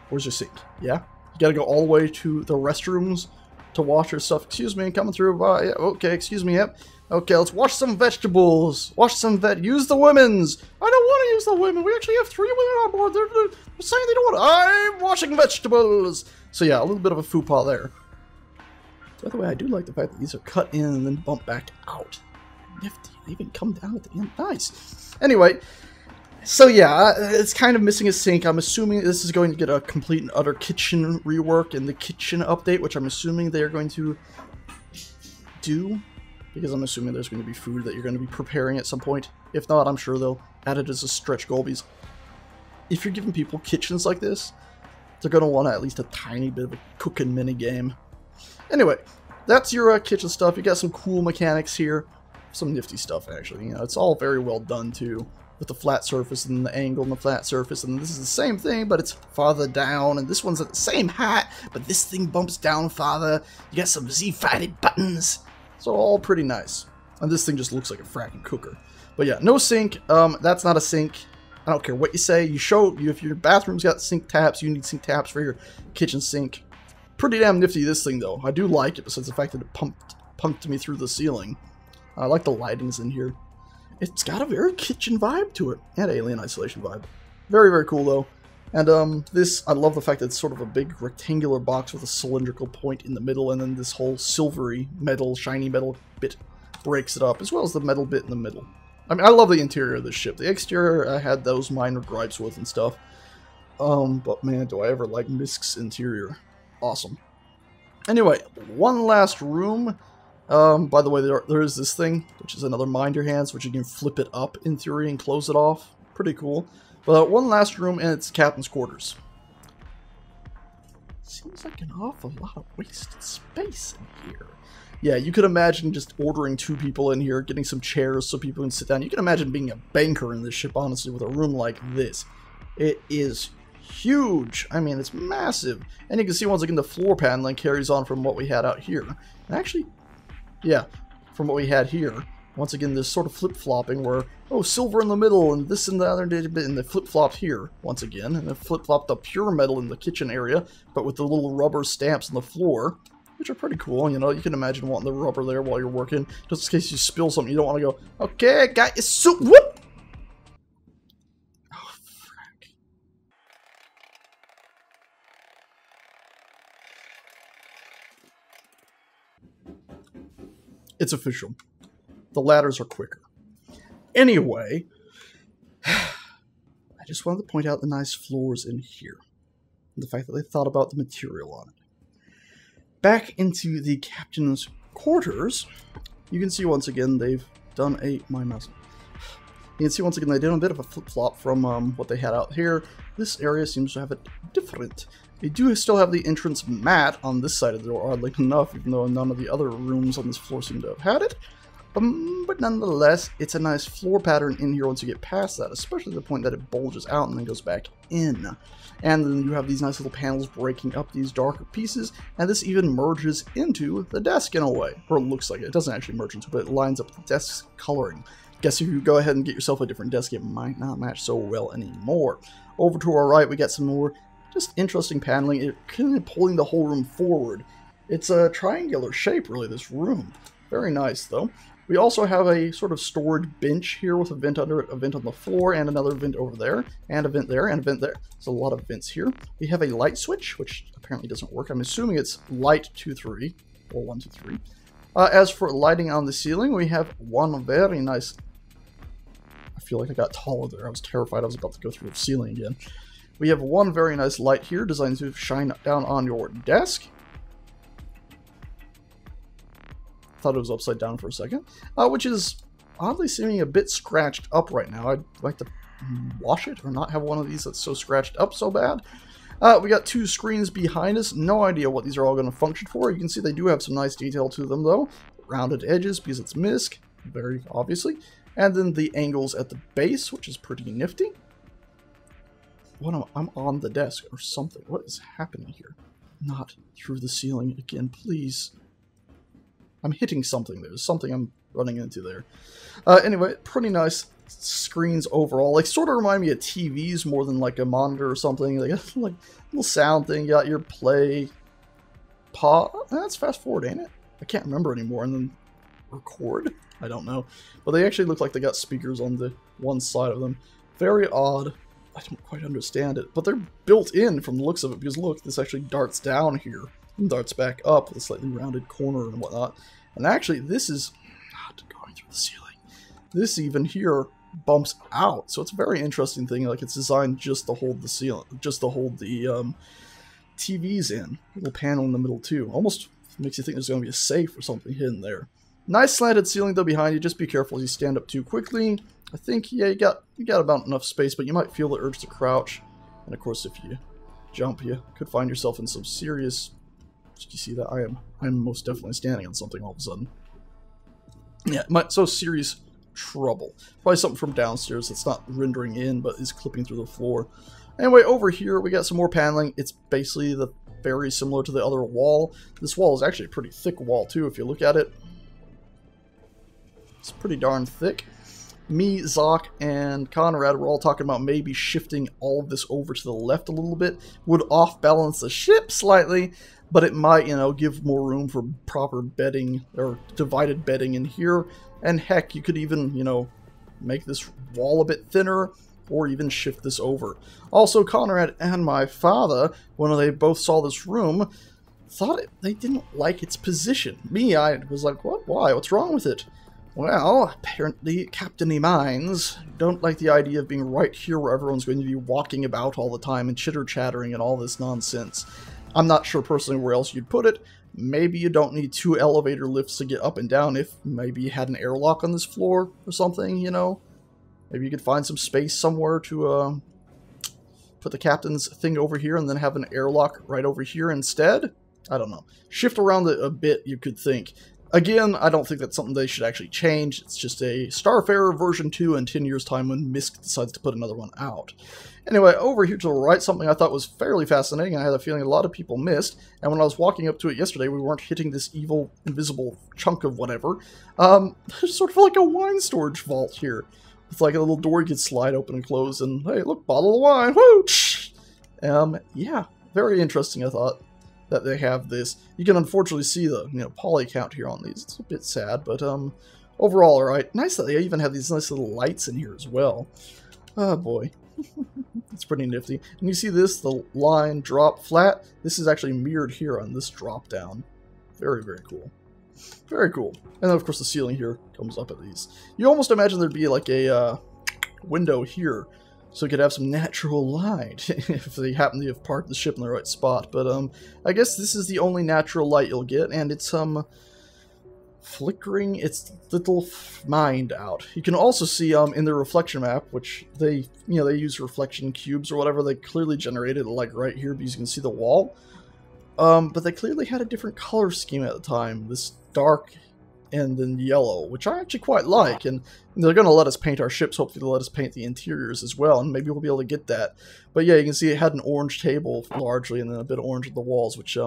where's your sink? Yeah? You gotta go all the way to the restrooms to wash your stuff. Excuse me, coming through. Yeah, okay, excuse me, yep. Okay, let's wash some vegetables. Wash some use the women's. I don't want to use the women. We actually have 3 women on board. They're saying they don't want I'm washing vegetables. So yeah, a little bit of a faux pas there. By the way, I do like the fact that these are cut in and then bump back out. Nifty. They even come down at the end. Nice. Anyway, so yeah, it's kind of missing a sink. I'm assuming this is going to get a complete and utter kitchen rework in the kitchen update, which I'm assuming they're going to do. Because I'm assuming there's going to be food that you're going to be preparing at some point. If not, I'm sure they'll add it as a stretch goal, because if you're giving people kitchens like this, they're going to want at least a tiny bit of a cooking minigame. Anyway, that's your kitchen stuff. You got some cool mechanics here. Some nifty stuff, actually. You know, it's all very well done, too. With the flat surface and the angle and the flat surface. And this is the same thing, but it's farther down. And this one's at the same height, but this thing bumps down farther. You got some Z-sided buttons. So all pretty nice. And this thing just looks like a fracking cooker. But yeah, no sink. That's not a sink. I don't care what you say. If your bathroom's got sink taps, you need sink taps for your kitchen sink. Pretty damn nifty, this thing, though. I do like it, besides the fact that it pumped me through the ceiling. I like the lightings in here. It's got a very kitchen vibe to it. And Alien Isolation vibe. Very, very cool, though. And this, I love the fact that it's sort of a big rectangular box with a cylindrical point in the middle, and then this whole silvery metal, shiny metal bit breaks it up, as well as the metal bit in the middle. I mean, I love the interior of this ship. The exterior, I had those minor gripes with and stuff. But man, do I ever like Misk's interior. Awesome. Anyway, one last room. By the way, there is this thing, which is another Mind Your Hands, which you can flip it up in theory and close it off. Pretty cool. But one last room, and it's captain's quarters. Seems like an awful lot of wasted space in here. Yeah, you could imagine just ordering 2 people in here, getting some chairs so people can sit down. You can imagine being a banker in this ship, honestly, with a room like this. It is huge. I mean, it's massive. And you can see once again the floor paneling carries on from what we had out here. And actually, yeah, from what we had here. Once again, this sort of flip-flopping where, oh, silver in the middle, and this and the other bit, and the flip-flopped here, once again. And then flip-flopped the pure metal in the kitchen area, but with the little rubber stamps on the floor, which are pretty cool. You know, you can imagine wanting the rubber there while you're working, just in case you spill something. You don't want to go, okay, I got your soup, whoop! Oh, frack. It's official. The ladders are quicker. Anyway, I just wanted to point out the nice floors in here. and the fact that they thought about the material on it. Back into the captain's quarters, you can see once again they've done a... my mouse. You can see once again they did a bit of a flip-flop from what they had out here. This area seems to have it different. They do still have the entrance mat on this side of the door, oddly enough, even though none of the other rooms on this floor seem to have had it. But nonetheless, it's a nice floor pattern in here once you get past that, especially the point that it bulges out and then goes back in. And then you have these nice little panels breaking up these darker pieces, and this even merges into the desk in a way. Or it looks like it. It doesn't actually merge into it, but it lines up with the desk's coloring. Guess if you go ahead and get yourself a different desk, it might not match so well anymore. Over to our right, we got some more just interesting paneling. It kind of pulling the whole room forward. It's a triangular shape, really, this room. Very nice, though. We also have a sort of stored bench here with a vent under it, a vent on the floor, and another vent over there, and a vent there, and a vent there. There's a lot of vents here. We have a light switch, which apparently doesn't work. I'm assuming it's light 2, 3, or 1, 2, 3. As for lighting on the ceiling, we have one very nice... I feel like I got taller there. I was terrified I was about to go through the ceiling again. We have one very nice light here designed to shine down on your desk. Thought it was upside down for a second, which is oddly seeming a bit scratched up right now. I'd like to wash it or not have one of these that's so scratched up so bad. We got 2 screens behind us. No idea what these are all going to function for. You can see they do have some nice detail to them, though. Rounded edges because it's MISC, very obviously. And then the angles at the base, which is pretty nifty. I'm on the desk or something. What is happening here? Not through the ceiling again, please. I'm hitting something. There's something I'm running into there. Anyway, pretty nice screens overall. Like, sort of remind me of TVs more than like a monitor or something. Like a little sound thing. You got your play, pause. That's fast forward, ain't it? I can't remember anymore. And then record. I don't know. But they actually look like they got speakers on the one side of them. Very odd. I don't quite understand it. But they're built in from the looks of it. Because look, this actually darts down here. And darts back up with a slightly rounded corner and whatnot. And actually, this is not going through the ceiling. This even here bumps out. So it's a very interesting thing. Like, it's designed just to hold the ceiling, just to hold the TVs in. A little panel in the middle too. Almost makes you think there's going to be a safe or something hidden there. Nice slanted ceiling though behind you. Just be careful as you stand up too quickly. I think, yeah, you got about enough space, but you might feel the urge to crouch. And of course, if you jump, you could find yourself in some serious... Did you see that? I'm most definitely standing on something all of a sudden. Yeah, so serious trouble. Probably something from downstairs that's not rendering in, but is clipping through the floor. Anyway, over here we got some more paneling. It's basically very similar to the other wall. This wall is actually a pretty thick wall too, if you look at it. It's pretty darn thick. Me, Zoc, and Conrad were all talking about maybe shifting all of this over to the left a little bit. Would off-balance the ship slightly, but it might, you know, give more room for proper bedding, or divided bedding in here. And heck, you could even, you know, make this wall a bit thinner, or even shift this over. Also, Conrad and my father, when they both saw this room, thought they didn't like its position. Me, I was like, what? Why? What's wrong with it? Well, apparently captainy minds don't like the idea of being right here where everyone's going to be walking about all the time and chitter-chattering and all this nonsense. I'm not sure personally where else you'd put it. Maybe you don't need 2 elevator lifts to get up and down if maybe you had an airlock on this floor or something, you know? Maybe you could find some space somewhere to put the captain's thing over here and then have an airlock right over here instead? I don't know. Shift around it a bit, you could think. Again, I don't think that's something they should actually change. It's just a Starfarer version 2 in 10 years' time when MISC decides to put another one out. Anyway, over here to the right, something I thought was fairly fascinating, I had a feeling a lot of people missed, and when I was walking up to it yesterday, we weren't hitting this evil, invisible chunk of whatever. There's sort of like a wine storage vault here, with like a little door you could slide open and close, and hey, look, bottle of wine, whoo! Yeah, very interesting, I thought, that they have this. You can unfortunately see the, you know, poly count here on these. It's a bit sad, but overall, alright. Nice that they even have these nice little lights in here as well. Oh boy. It's pretty nifty. And you see this, the line drop flat. This is actually mirrored here on this drop down. Very, very cool. Very cool. And then of course the ceiling here comes up at these. You almost imagine there'd be like a window here so we could have some natural light if they happen to have parked the ship in the right spot. But I guess this is the only natural light you'll get, and it's flickering its little mind out. You can also see in the reflection map, which they use reflection cubes or whatever. They clearly generated it like right here because you can see the wall. But they clearly had a different color scheme at the time. This dark and then yellow, which I actually quite like. And they're going to let us paint our ships. Hopefully they'll let us paint the interiors as well, and maybe we'll be able to get that. But yeah, you can see it had an orange table largely, and then a bit of orange at the walls, which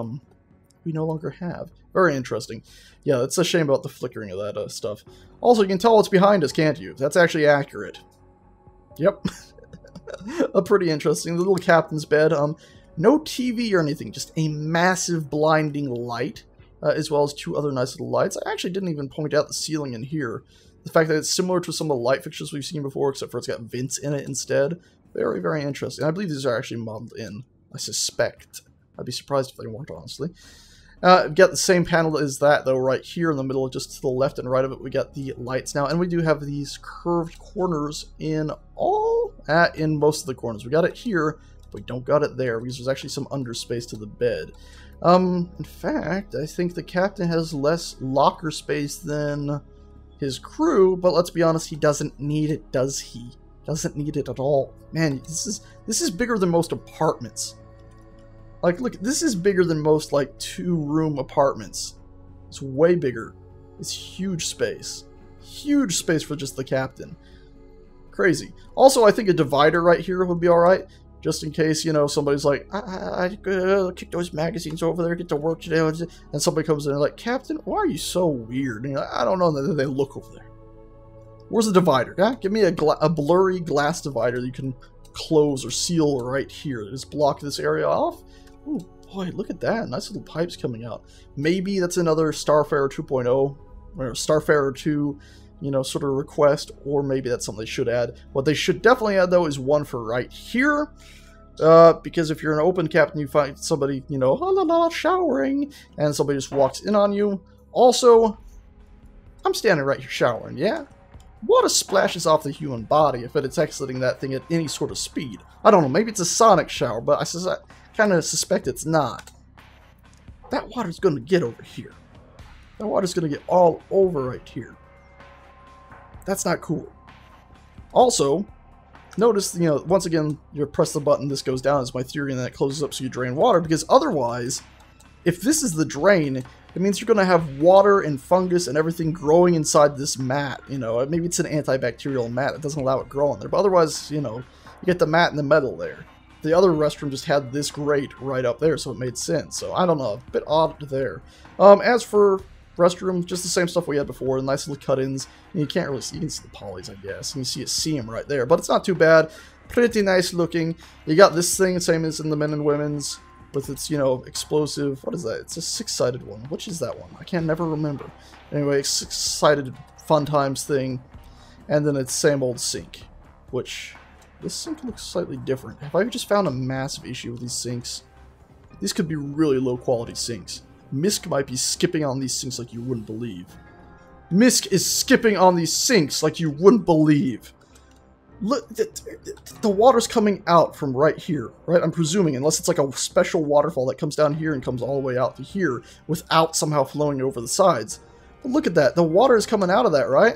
we no longer have. Very interesting. Yeah, it's a shame about the flickering of that stuff. Also, you can tell what's behind us, can't you? That's actually accurate. Yep. Pretty interesting. The little captain's bed. No TV or anything, just a massive blinding light, as well as two other nice little lights. I actually didn't even point out the ceiling in here. The fact that it's similar to some of the light fixtures we've seen before, except for it's got vents in it instead. Very, very interesting. I believe these are actually modeled in. I suspect. I'd be surprised if they weren't, honestly. We've got the same panel as that, though, right here in the middle, just to the left and right of it, we got the lights now. And we do have these curved corners in most of the corners. We got it here, but we don't got it there, because there's actually some underspace to the bed. In fact, I think the captain has less locker space than his crew, but let's be honest, he doesn't need it, does he? Doesn't need it at all. Man, this is bigger than most apartments. Like, look, this is bigger than most, like, 2-room apartments. It's way bigger. It's huge space. Huge space for just the captain. Crazy. Also, I think a divider right here would be alright. Just in case, you know, somebody's like, I kick those magazines over there, get to work today. And somebody comes in and like, Captain, why are you so weird? And you're like, I don't know. And then they look over there. Where's the divider? Huh? Give me a blurry glass divider that you can close or seal right here. Just block this area off. Ooh, boy, look at that. Nice little pipes coming out. Maybe that's another Starfarer 2.0, or Starfarer 2, you know, sort of request, or maybe that's something they should add. What they should definitely add, though, is one for right here. Because if you're an open captain, you find somebody, you know, la la la, showering, and somebody just walks in on you. Also, I'm standing right here showering, yeah? Water splashes off the human body if it's exiting that thing at any sort of speed. I don't know, maybe it's a sonic shower, but I kind of suspect it's not. That water's going to get over here. That water's going to get all over right here. That's not cool. Also, notice, you know, once again, you press the button, this goes down, is my theory, and then it closes up so you drain water, because otherwise, if this is the drain, it means you're going to have water and fungus and everything growing inside this mat, you know. Maybe it's an antibacterial mat that doesn't allow it growing there, but otherwise, you know, you get the mat in the middle there. The other restroom just had this grate right up there, so it made sense. So, I don't know, a bit odd there. As for restroom, just the same stuff we had before, nice little cut-ins. You can't really see, you can see the polys, I guess, and you see a seam right there, but it's not too bad. Pretty nice looking. You got this thing, same as in the men and women's, with its, you know, explosive, what is that? It's a 6-sided one. Which is that one? I can never remember. Anyway, 6-sided fun times thing, and then it's same old sink, which, this sink looks slightly different. Have I just found a massive issue with these sinks? These could be really low quality sinks. Misk might be skipping on these sinks like you wouldn't believe. Misk is skipping on these sinks like you wouldn't believe. Look, the water's coming out from right here, right? I'm presuming, unless it's like a special waterfall that comes down here and comes all the way out to here without somehow flowing over the sides. But look at that. The water is coming out of that, right?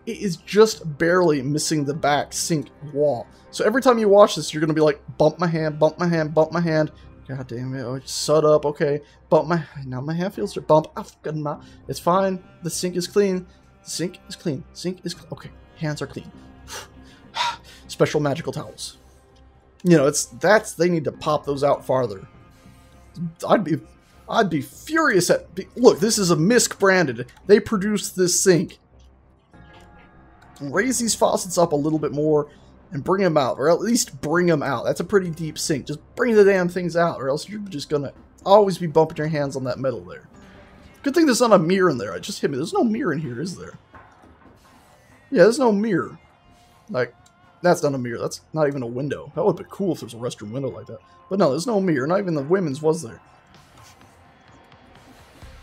It is just barely missing the back sink wall. So every time you watch this, you're going to be like, bump my hand, bump my hand, bump my hand. God damn it. Oh, shut up. Okay. Bump my... Now my hand feels... Bump. Oh, it's fine. The sink is clean. The sink is clean. Sink is... Okay. Hands are clean. Special magical towels. You know, that's... They need to pop those out farther. I'd be furious at... Look, this is a Misk branded. They produced this sink. Raise these faucets up a little bit more and bring them out, or at least bring them out. That's a pretty deep sink. Just bring the damn things out, or else you're just gonna always be bumping your hands on that metal there. Good thing there's not a mirror in there. It just hit me. There's no mirror in here, is there? Yeah, there's no mirror. Like, that's not a mirror. That's not even a window. That would be cool if there was a restroom window like that. But no, there's no mirror. Not even the women's was there.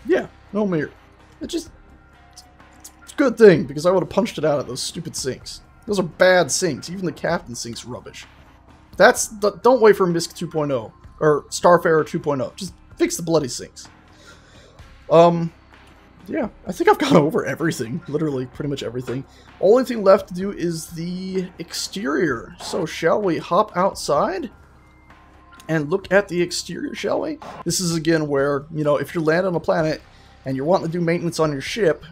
Yeah, no mirror. It's a good thing, because I would have punched it out of those stupid sinks. Those are bad sinks. Even the captain sink's rubbish. Don't wait for Myst 2.0 or Starfarer 2.0. Just fix the bloody sinks. Yeah, I think I've gone over everything. Literally, pretty much everything. Only thing left to do is the exterior. So, shall we hop outside and look at the exterior, shall we? This is, again, where, you know, if you're landing on a planet and you're wanting to do maintenance on your ship,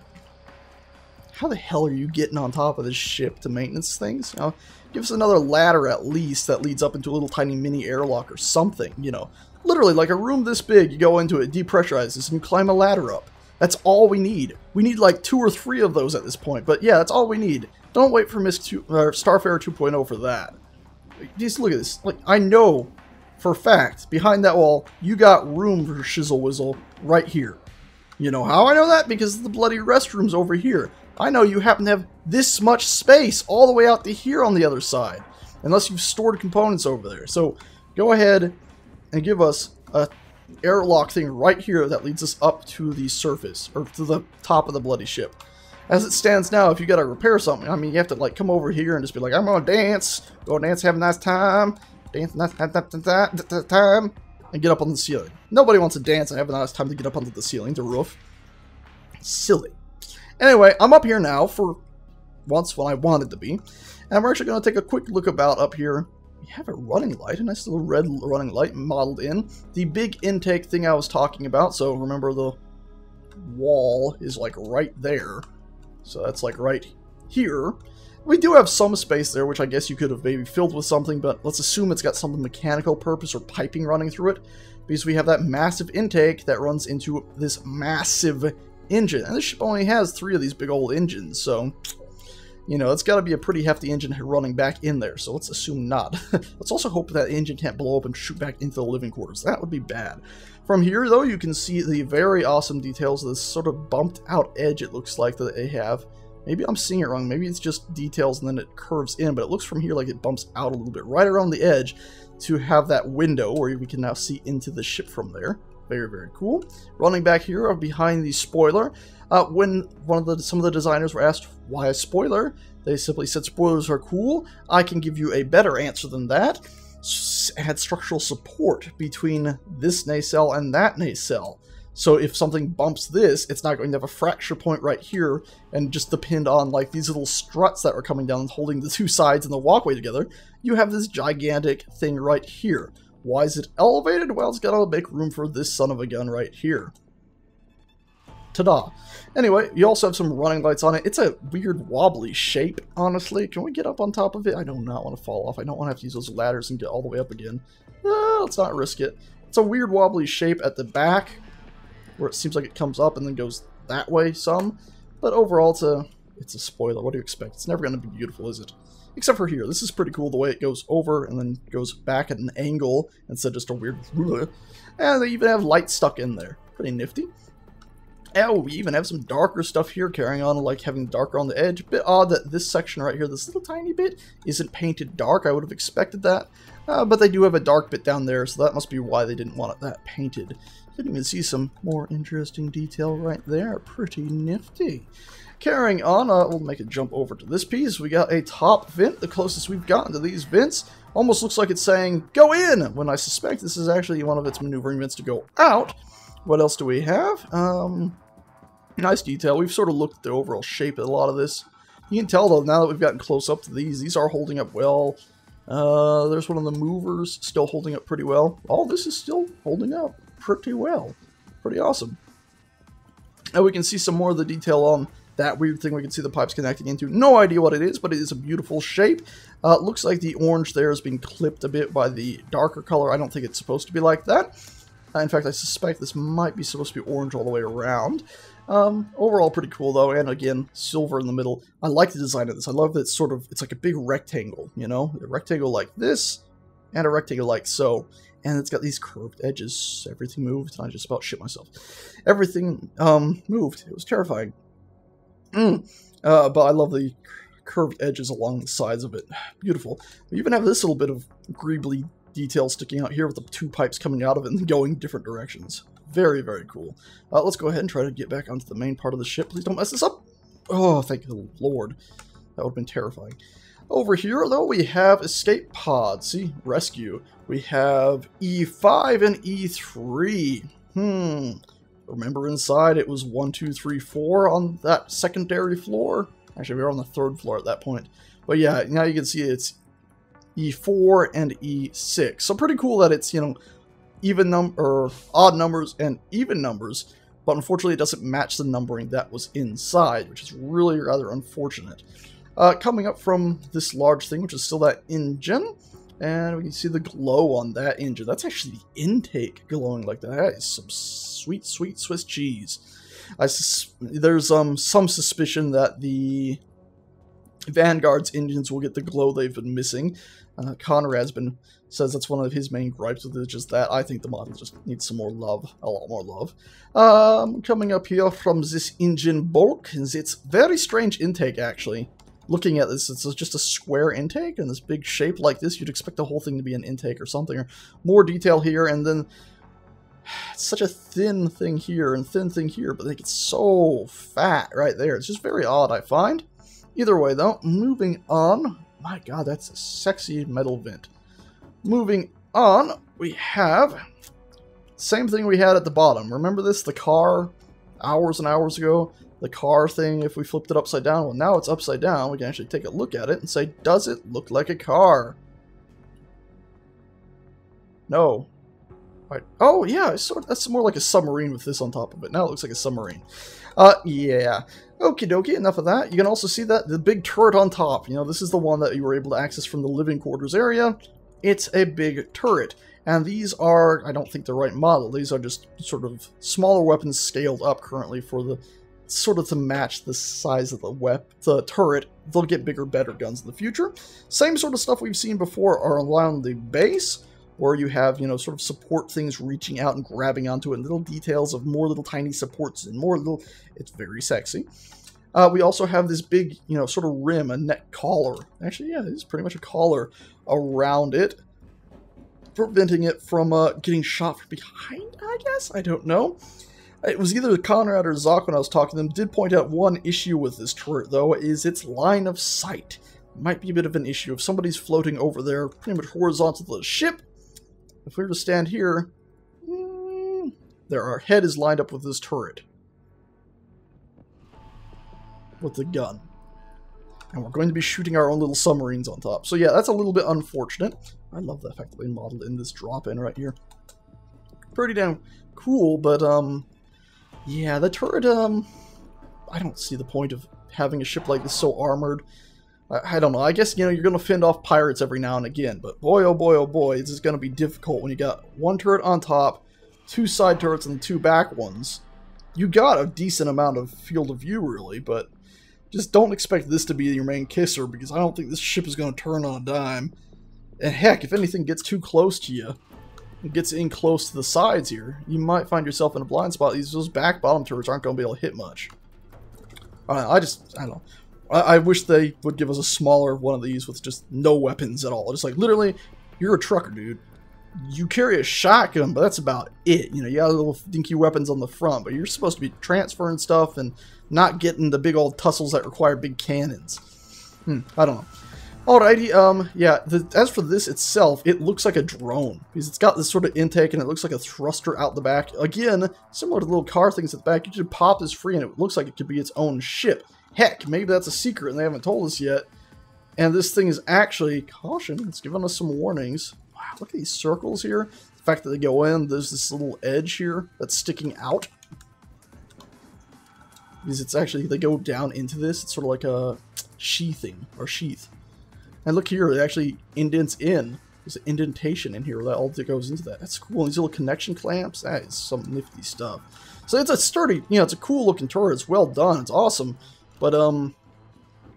how the hell are you getting on top of this ship to maintenance things? You know, give us another ladder at least that leads up into a little tiny mini airlock or something, you know. Literally, like a room this big, you go into it, depressurizes, and you climb a ladder up. That's all we need. We need like 2 or 3 of those at this point, but yeah, that's all we need. Don't wait for Starfarer 2.0 for that. Just look at this. Like, I know for a fact, behind that wall, you got room for Shizzle Whizzle right here. You know how I know that? Because the bloody restroom's over here. I know you happen to have this much space all the way out to here on the other side. Unless you've stored components over there. So, go ahead and give us a airlock thing right here that leads us up to the surface, or to the top of the bloody ship. As it stands now, if you gotta repair something, I mean, you have to like come over here and just be like, I'm gonna dance, go dance, have a nice time, dance, time, and get up on the ceiling. Nobody wants to dance and have a nice time to get up onto the ceiling, the roof. Silly. Anyway, I'm up here now for once when I wanted to be, and we're actually gonna take a quick look about up here. We have a running light, a nice little red running light modeled in. The big intake thing I was talking about, so remember the wall is like right there. So that's like right here. We do have some space there, which I guess you could have maybe filled with something, but let's assume it's got some mechanical purpose or piping running through it, because we have that massive intake that runs into this massive engine. And this ship only has 3 of these big old engines, so you know, it's got to be a pretty hefty engine running back in there, so let's assume not. Let's also hope that engine can't blow up and shoot back into the living quarters. That would be bad. From here, though, you can see the very awesome details of this sort of bumped out edge it looks like that they have. Maybe I'm seeing it wrong. Maybe it's just details and then it curves in, but it looks from here like it bumps out a little bit right around the edge to have that window where we can now see into the ship from there. Very, very cool. Running back here behind the spoiler, when some of the designers were asked why a spoiler, they simply said spoilers are cool. I can give you a better answer than that. Add structural support between this nacelle and that nacelle. So if something bumps this, it's not going to have a fracture point right here and just depend on like these little struts that are coming down and holding the 2 sides and the walkway together. You have this gigantic thing right here. Why is it elevated? Well, it's got to make room for this son of a gun right here. Ta-da. Anyway, you also have some running lights on it. It's a weird wobbly shape, honestly. Can we get up on top of it? I do not want to fall off. I don't want to have to use those ladders and get all the way up again. Let's not risk it. It's a weird wobbly shape at the back, where it seems like it comes up and then goes that way some. But overall, it's a spoiler. What do you expect? It's never going to be beautiful, is it? Except for here. This is pretty cool, the way it goes over and then goes back at an angle instead of just a weird... And they even have light stuck in there. Pretty nifty. Oh, we even have some darker stuff here, carrying on like having darker on the edge. A bit odd that this section right here, this little tiny bit, isn't painted dark. I would have expected that. But they do have a dark bit down there, so that must be why they didn't want it that painted. You can even see some more interesting detail right there. Pretty nifty. Carrying on, we'll make a jump over to this piece. We got a top vent, the closest we've gotten to these vents. Almost looks like it's saying, go in, when I suspect this is actually one of its maneuvering vents to go out. What else do we have? Nice detail. We've sort of looked at the overall shape of a lot of this. You can tell, though, now that we've gotten close up to these are holding up well. There's one of the movers still holding up pretty well. All this is still holding up pretty well. Pretty awesome. And we can see some more of the detail on that weird thing we can see the pipes connecting into. No idea what it is, but it is a beautiful shape. Looks like the orange there has been clipped a bit by the darker color. I don't think it's supposed to be like that. In fact, I suspect this might be supposed to be orange all the way around. Overall, pretty cool, though, and again, silver in the middle. I like the design of this. I love that it's like a big rectangle, you know? A rectangle like this, and a rectangle like so. And it's got these curved edges. Everything moved, and I just about shit myself. Everything, moved. It was terrifying. But I love the curved edges along the sides of it. Beautiful. We even have this little bit of greebly detail sticking out here with the 2 pipes coming out of it and going different directions. Very, very cool. Let's go ahead and try to get back onto the main part of the ship. Please don't mess this up. Oh, thank the Lord. That would have been terrifying. Over here, though, we have escape pods. See? Rescue. We have E5 and E3. Remember inside it was 1, 2, 3, 4 on that secondary floor? Actually, we were on the 3rd floor at that point. But yeah, now you can see it's E4 and E6. So pretty cool that it's, you know, odd numbers and even numbers, but unfortunately it doesn't match the numbering that was inside, which is really rather unfortunate. Coming up from this large thing, which is still that engine, and we can see the glow on that engine. That's actually the intake glowing like that. That is some sweet, sweet Swiss cheese. There's some suspicion that the Vanguard's engines will get the glow they've been missing. Conrad's says that's one of his main gripes with it, just that. I think the model just needs some more love, a lot more love. Coming up here from this engine bulk, it's very strange intake actually. Looking at this, it's just a square intake, and this big shape like this, you'd expect the whole thing to be an intake or something, or more detail here, and then it's such a thin thing here and thin thing here, but they get so fat right there. It's just very odd, I find. Either way, though, moving on. My god, that's a sexy metal vent. Moving on, we have same thing we had at the bottom. Remember this? The car, hours and hours ago? The car thing, if we flipped it upside down, well, now it's upside down. We can actually take a look at it and say, does it look like a car? No. Right. Oh, yeah, that's more like a submarine with this on top of it. Now it looks like a submarine. Yeah. Okie dokie, enough of that. You can also see that the big turret on top. You know, this is the one that you were able to access from the living quarters area. It's a big turret. And these are, I don't think the right model. These are just sort of smaller weapons scaled up currently for the sort of to match the size of the turret. They'll get bigger, better guns in the future. Same sort of stuff we've seen before are around the base, where you have, you know, sort of support things reaching out and grabbing onto it, and little details of more little tiny supports and more little, it's very sexy. We also have this big, you know, sort of rim, a neck collar. Actually, yeah, it is pretty much a collar around it, preventing it from getting shot from behind, I guess? I don't know. It was either Conrad or Zoc when I was talking to them, did point out one issue with this turret, though, is its line of sight. Might be a bit of an issue. If somebody's floating over there, pretty much horizontal to the ship, if we were to stand here, there, our head is lined up with this turret. With the gun. And we're going to be shooting our own little submarines on top. So yeah, that's a little bit unfortunate. I love the fact that they modeled in this drop-in right here. Pretty damn cool, but, yeah, the turret, I don't see the point of having a ship like this so armored. I don't know. I guess, you know, you're going to fend off pirates every now and again, but boy, oh boy, this is going to be difficult when you got one turret on top, 2 side turrets, and 2 back ones. You got a decent amount of field of view, really, but just don't expect this to be your main kisser, because I don't think this ship is going to turn on a dime. And heck, if anything gets too close to you, it gets in close to the sides here, you might find yourself in a blind spot. Those bottom turrets aren't going to be able to hit much. I don't know. I wish they would give us a smaller one of these with just no weapons at all. Just like, literally, you're a trucker, dude. You carry a shotgun, but that's about it. You know, you got little dinky weapons on the front, but you're supposed to be transferring stuff and not getting the big old tussles that require big cannons. I don't know. Alrighty, yeah, as for this itself, it looks like a drone, because it's got this sort of intake, and it looks like a thruster out the back. Again, similar to little car things at the back, you just pop this free, and it looks like it could be its own ship. Heck, maybe that's a secret, and they haven't told us yet. And this thing is actually, caution, it's giving us some warnings. Wow, look at these circles here. The fact that they go in, there's this little edge here that's sticking out. Because it's actually, they go down into this, it's sort of like a sheathing, or sheath. And look here, it actually indents in. There's an indentation in here that all goes into that. That's cool. These little connection clamps, that is some nifty stuff. So it's a sturdy, you know, it's a cool looking turret. It's well done. It's awesome. But,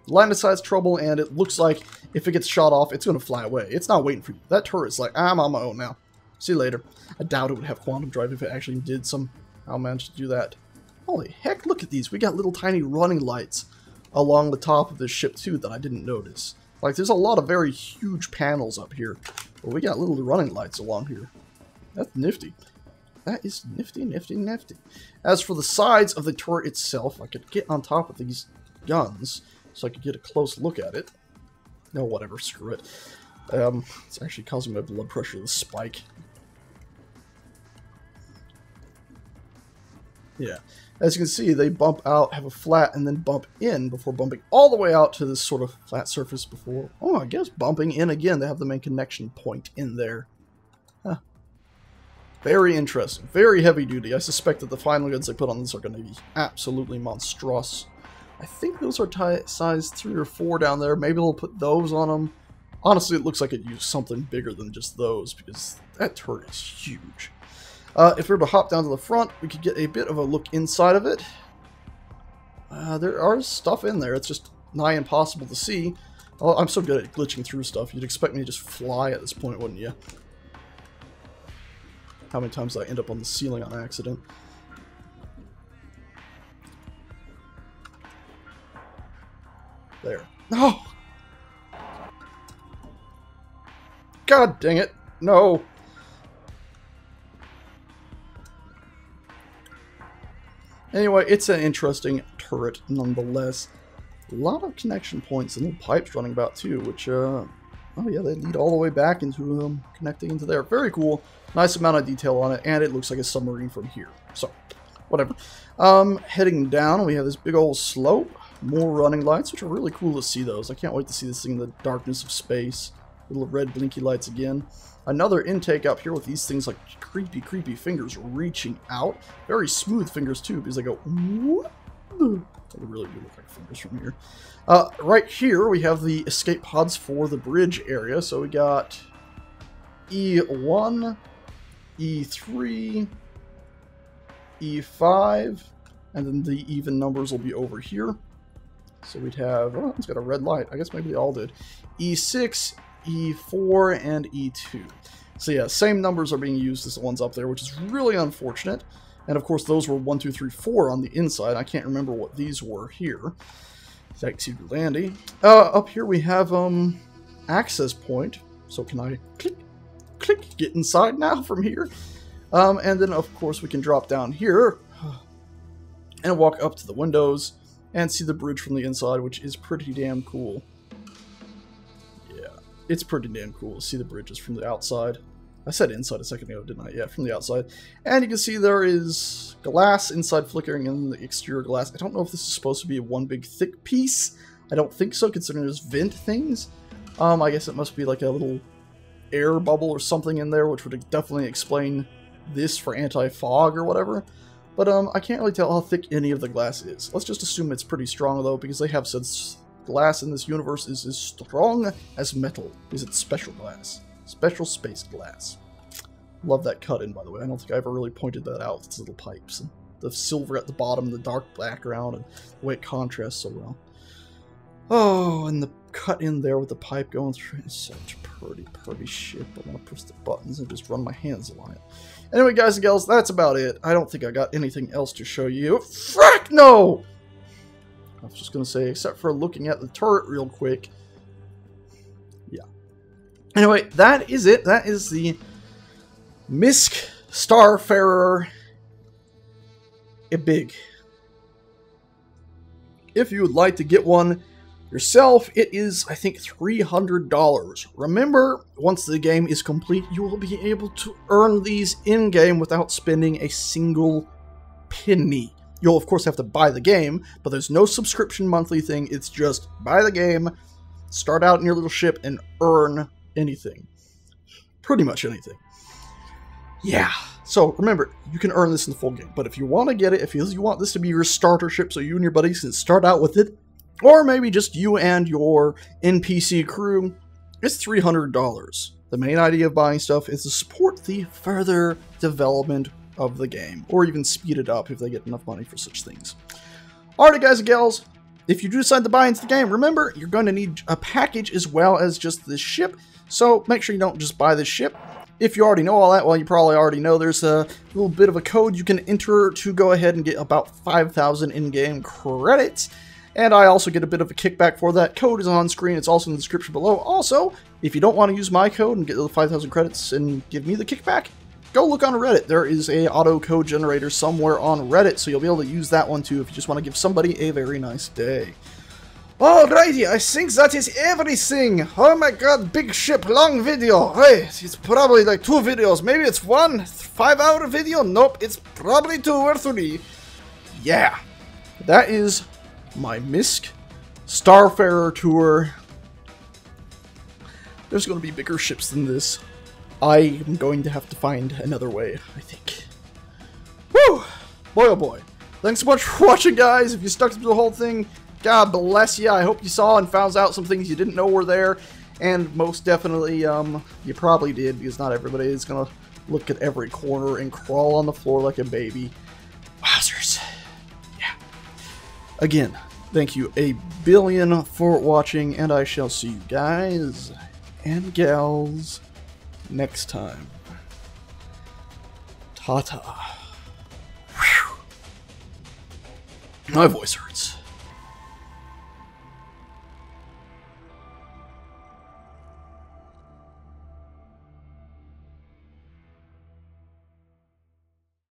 line of sight's trouble, and it looks like if it gets shot off, it's going to fly away. It's not waiting for you. That turret's like, I'm on my own now. See you later. I doubt it would have quantum drive if it actually did somehow manage to do that. Holy heck, look at these. We got little tiny running lights along the top of this ship, too, that I didn't notice. Like, there's a lot of very huge panels up here, but we got little running lights along here. That's nifty. That is nifty, nifty, nifty. As for the sides of the turret itself, I could get on top of these guns. so I could get a close look at it. No, whatever, screw it. It's actually causing my blood pressure to spike. Yeah. As you can see, they bump out, have a flat, and then bump in before bumping all the way out to this sort of flat surface before, oh, I guess bumping in again. They have the main connection point in there. Huh. Very interesting. Very heavy duty. I suspect that the final goods they put on this are going to be absolutely monstrous. I think those are size 3 or 4 down there. Maybe they'll put those on them. Honestly, it looks like it used something bigger than just those, because that turret is huge. If we were to hop down to the front, we could get a bit of a look inside of it. There are stuff in there. It's just nigh impossible to see. Oh, I'm so good at glitching through stuff. You'd expect me to just fly at this point, wouldn't you? How many times did I end up on the ceiling on accident? There. No! God dang it! No! Anyway, it's an interesting turret nonetheless. A lot of connection points and little pipes running about too, which, oh yeah, they lead all the way back into connecting into there. Very cool. Nice amount of detail on it, and it looks like a submarine from here. So, whatever. Heading down, we have this big old slope. More running lights, which are really cool to see those. I can't wait to see this thing in the darkness of space. Little red blinky lights again. Another intake up here with these things like creepy, creepy fingers reaching out. Very smooth fingers too, because they go whoop. They really do look like fingers from here. Right here we have the escape pods for the bridge area. So we got E1, E3, E5, and then the even numbers will be over here. So we'd have, oh, it's got a red light. I guess maybe they all did. E6, E4, and E2. So yeah, same numbers are being used as the ones up there, which is really unfortunate. And of course, those were 1, 2, 3, 4 on the inside. I can't remember what these were here. Thanks you, Landy. Up here we have access point. So can I click, click, get inside now from here? And then of course we can drop down here and walk up to the windows and see the bridge from the inside, which is pretty damn cool. Yeah, it's pretty damn cool to see the bridges from the outside. I said inside a second ago, didn't I? Yeah, from the outside. And you can see there is glass inside flickering in the exterior glass. I don't know if this is supposed to be one big thick piece. I don't think so, considering there's vent things. I guess it must be like a little air bubble or something in there, which would definitely explain this for anti-fog or whatever. But I can't really tell how thick any of the glass is. Let's just assume it's pretty strong, though, because they have said glass in this universe is as strong as metal, because it's special glass. Special space glass. Love that cut-in, by the way. I don't think I ever really pointed that out. It's little pipes. And the silver at the bottom, the dark background, and the way it contrasts so well. Oh, and the cut-in there with the pipe going through. It's such pretty shit. I want to press the buttons and just run my hands along it. Anyway, guys and gals, that's about it. I don't think I got anything else to show you. Frack no! I was just going to say, except for looking at the turret real quick. Yeah. Anyway, that is it. That is the Misk Starfarer Ibig. If you would like to get one yourself, it is, I think, $300. Remember, once the game is complete, you will be able to earn these in-game without spending a single penny. You'll, of course, have to buy the game, but there's no subscription monthly thing. It's just buy the game, start out in your little ship, and earn anything. Pretty much anything. Yeah. So, remember, you can earn this in the full game, but if you want to get it, if you want this to be your starter ship so you and your buddies can start out with it, or maybe just you and your NPC crew, it's $300. The main idea of buying stuff is to support the further development of the game, or even speed it up if they get enough money for such things. Alright, guys and gals, if you do decide to buy into the game, remember, you're going to need a package as well as just this ship, so make sure you don't just buy this ship. If you already know all that, well, you probably already know there's a little bit of a code you can enter to go ahead and get about 5,000 in-game credits. And I also get a bit of a kickback for that. Code is on screen. It's also in the description below. Also, if you don't want to use my code and get the 5,000 credits and give me the kickback, go look on Reddit. There is a auto code generator somewhere on Reddit, so you'll be able to use that one too if you just want to give somebody a very nice day. Alrighty, I think that is everything. Oh my god, big ship, long video. Hey, it's probably like 2 videos. Maybe it's 1 5-hour video. Nope, it's probably 2 or 3. Yeah, that is my Misk Starfarer tour. There's going to be bigger ships than this. I am going to have to find another way, I think. Woo! Boy, oh boy. Thanks so much for watching, guys. If you stuck through the whole thing, God bless you. I hope you saw and found out some things you didn't know were there. And most definitely, you probably did, because not everybody is going to look at every corner and crawl on the floor like a baby. Wowzers. Yeah. Again, thank you a billion for watching, and I shall see you guys and gals next time. Ta-ta. My voice hurts.